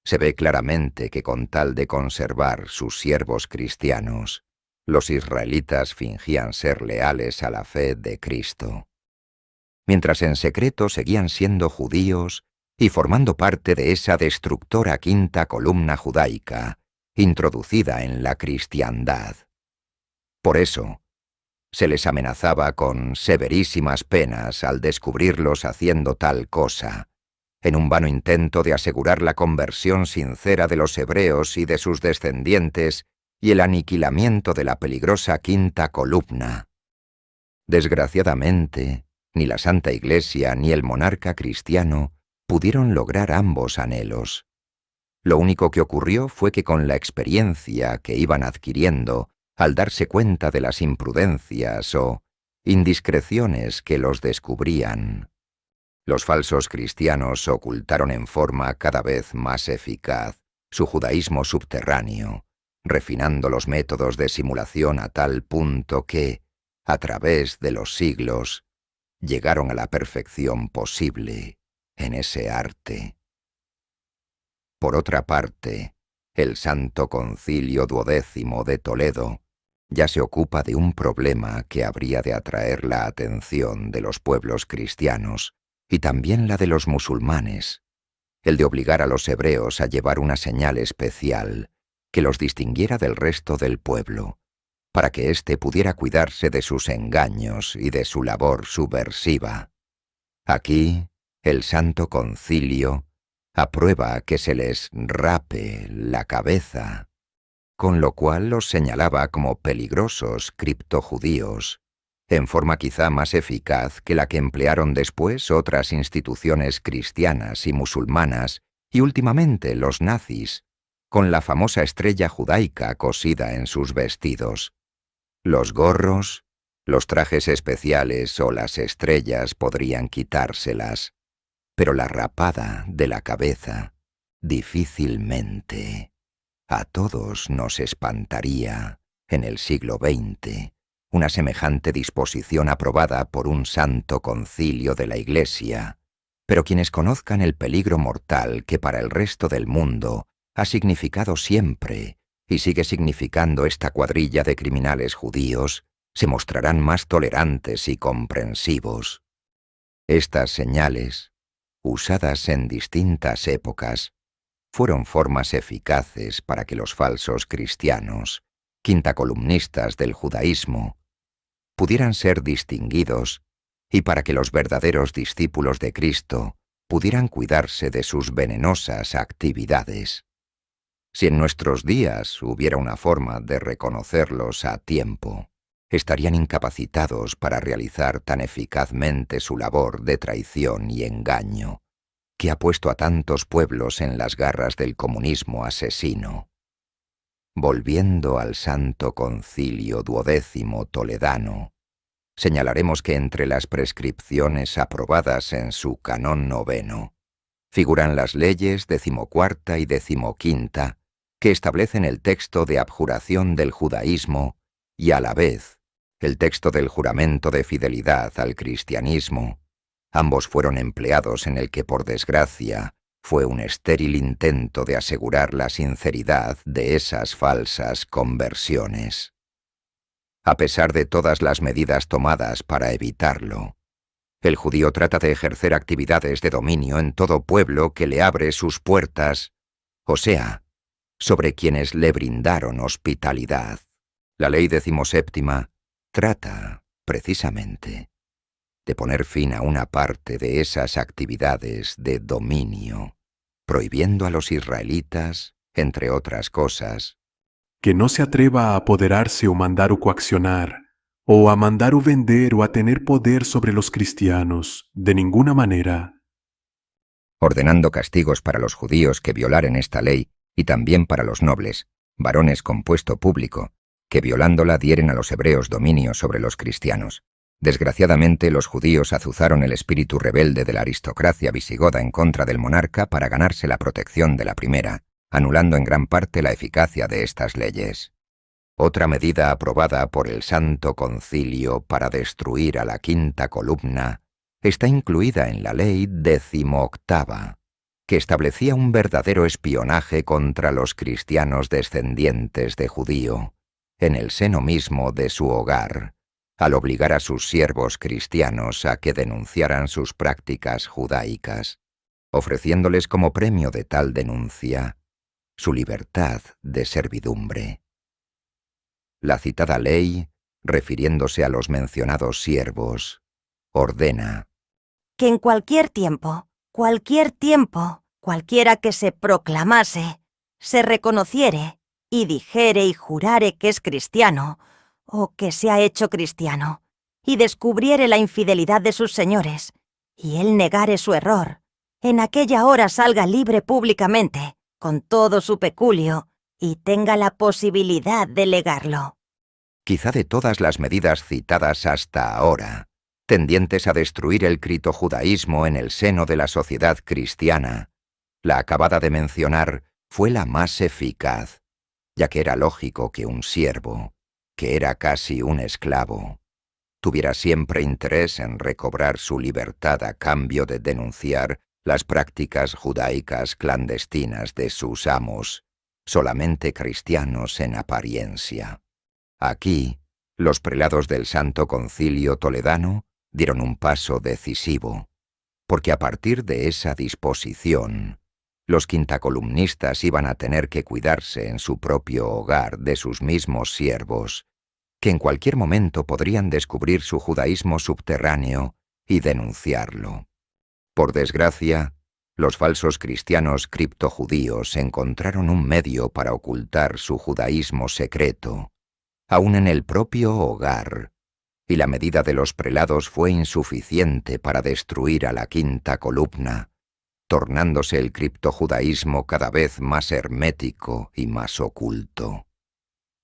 se ve claramente que con tal de conservar sus siervos cristianos, los israelitas fingían ser leales a la fe de Cristo, mientras en secreto seguían siendo judíos y formando parte de esa destructora quinta columna judaica introducida en la cristiandad. Por eso, se les amenazaba con severísimas penas al descubrirlos haciendo tal cosa, en un vano intento de asegurar la conversión sincera de los hebreos y de sus descendientes y el aniquilamiento de la peligrosa quinta columna. Desgraciadamente, ni la Santa Iglesia ni el monarca cristiano pudieron lograr ambos anhelos. Lo único que ocurrió fue que con la experiencia que iban adquiriendo, al darse cuenta de las imprudencias o indiscreciones que los descubrían, los falsos cristianos ocultaron en forma cada vez más eficaz su judaísmo subterráneo, refinando los métodos de simulación a tal punto que, a través de los siglos, llegaron a la perfección posible en ese arte. Por otra parte, el Santo Concilio Duodécimo de Toledo ya se ocupa de un problema que habría de atraer la atención de los pueblos cristianos y también la de los musulmanes, el de obligar a los hebreos a llevar una señal especial que los distinguiera del resto del pueblo, para que éste pudiera cuidarse de sus engaños y de su labor subversiva. Aquí, el Santo Concilio aprueba que se les rape la cabeza, con lo cual los señalaba como peligrosos criptojudíos, en forma quizá más eficaz que la que emplearon después otras instituciones cristianas y musulmanas, y últimamente los nazis, con la famosa estrella judaica cosida en sus vestidos. Los gorros, los trajes especiales o las estrellas podrían quitárselas, pero la rapada de la cabeza, difícilmente. A todos nos espantaría, en el siglo XX, una semejante disposición aprobada por un santo concilio de la Iglesia, pero quienes conozcan el peligro mortal que para el resto del mundo ha significado siempre y sigue significando esta cuadrilla de criminales judíos, se mostrarán más tolerantes y comprensivos. Estas señales, usadas en distintas épocas, fueron formas eficaces para que los falsos cristianos, quintacolumnistas del judaísmo, pudieran ser distinguidos y para que los verdaderos discípulos de Cristo pudieran cuidarse de sus venenosas actividades. Si en nuestros días hubiera una forma de reconocerlos a tiempo, estarían incapacitados para realizar tan eficazmente su labor de traición y engaño, que ha puesto a tantos pueblos en las garras del comunismo asesino. Volviendo al Santo Concilio Duodécimo Toledano, señalaremos que entre las prescripciones aprobadas en su Canón 9 figuran las leyes 14ª y 15ª que establecen el texto de abjuración del judaísmo y a la vez el texto del juramento de fidelidad al cristianismo. Ambos fueron empleados en el que, por desgracia, fue un estéril intento de asegurar la sinceridad de esas falsas conversiones. A pesar de todas las medidas tomadas para evitarlo, el judío trata de ejercer actividades de dominio en todo pueblo que le abre sus puertas, o sea, sobre quienes le brindaron hospitalidad. La ley 17ª trata, precisamente, de poner fin a una parte de esas actividades de dominio, prohibiendo a los israelitas, entre otras cosas, que no se atreva a apoderarse o mandar o coaccionar, o a mandar o vender o a tener poder sobre los cristianos, de ninguna manera. ordenando castigos para los judíos que violaren esta ley y también para los nobles, varones con puesto público, que violándola dieren a los hebreos dominio sobre los cristianos. Desgraciadamente, los judíos azuzaron el espíritu rebelde de la aristocracia visigoda en contra del monarca para ganarse la protección de la primera, anulando en gran parte la eficacia de estas leyes. Otra medida aprobada por el Santo Concilio para destruir a la quinta columna está incluida en la ley 18ª, que establecía un verdadero espionaje contra los cristianos descendientes de judío, en el seno mismo de su hogar, al obligar a sus siervos cristianos a que denunciaran sus prácticas judaicas, ofreciéndoles como premio de tal denuncia su libertad de servidumbre. La citada ley, refiriéndose a los mencionados siervos, ordena que en cualquier tiempo, cualquiera que se proclamase, se reconociere y dijere y jurare que es cristiano, o que se ha hecho cristiano, y descubriere la infidelidad de sus señores, y él negare su error, en aquella hora salga libre públicamente, con todo su peculio, y tenga la posibilidad de legarlo. Quizá de todas las medidas citadas hasta ahora, tendientes a destruir el critojudaísmo en el seno de la sociedad cristiana, la acabada de mencionar fue la más eficaz, ya que era lógico que un siervo, que era casi un esclavo, tuviera siempre interés en recobrar su libertad a cambio de denunciar las prácticas judaicas clandestinas de sus amos, solamente cristianos en apariencia. Aquí, los prelados del Santo Concilio Toledano dieron un paso decisivo, porque a partir de esa disposición, los quintacolumnistas iban a tener que cuidarse en su propio hogar de sus mismos siervos, que en cualquier momento podrían descubrir su judaísmo subterráneo y denunciarlo. Por desgracia, los falsos cristianos criptojudíos encontraron un medio para ocultar su judaísmo secreto, aún en el propio hogar, y la medida de los prelados fue insuficiente para destruir a la quinta columna, tornándose el criptojudaísmo cada vez más hermético y más oculto,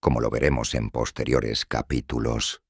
como lo veremos en posteriores capítulos.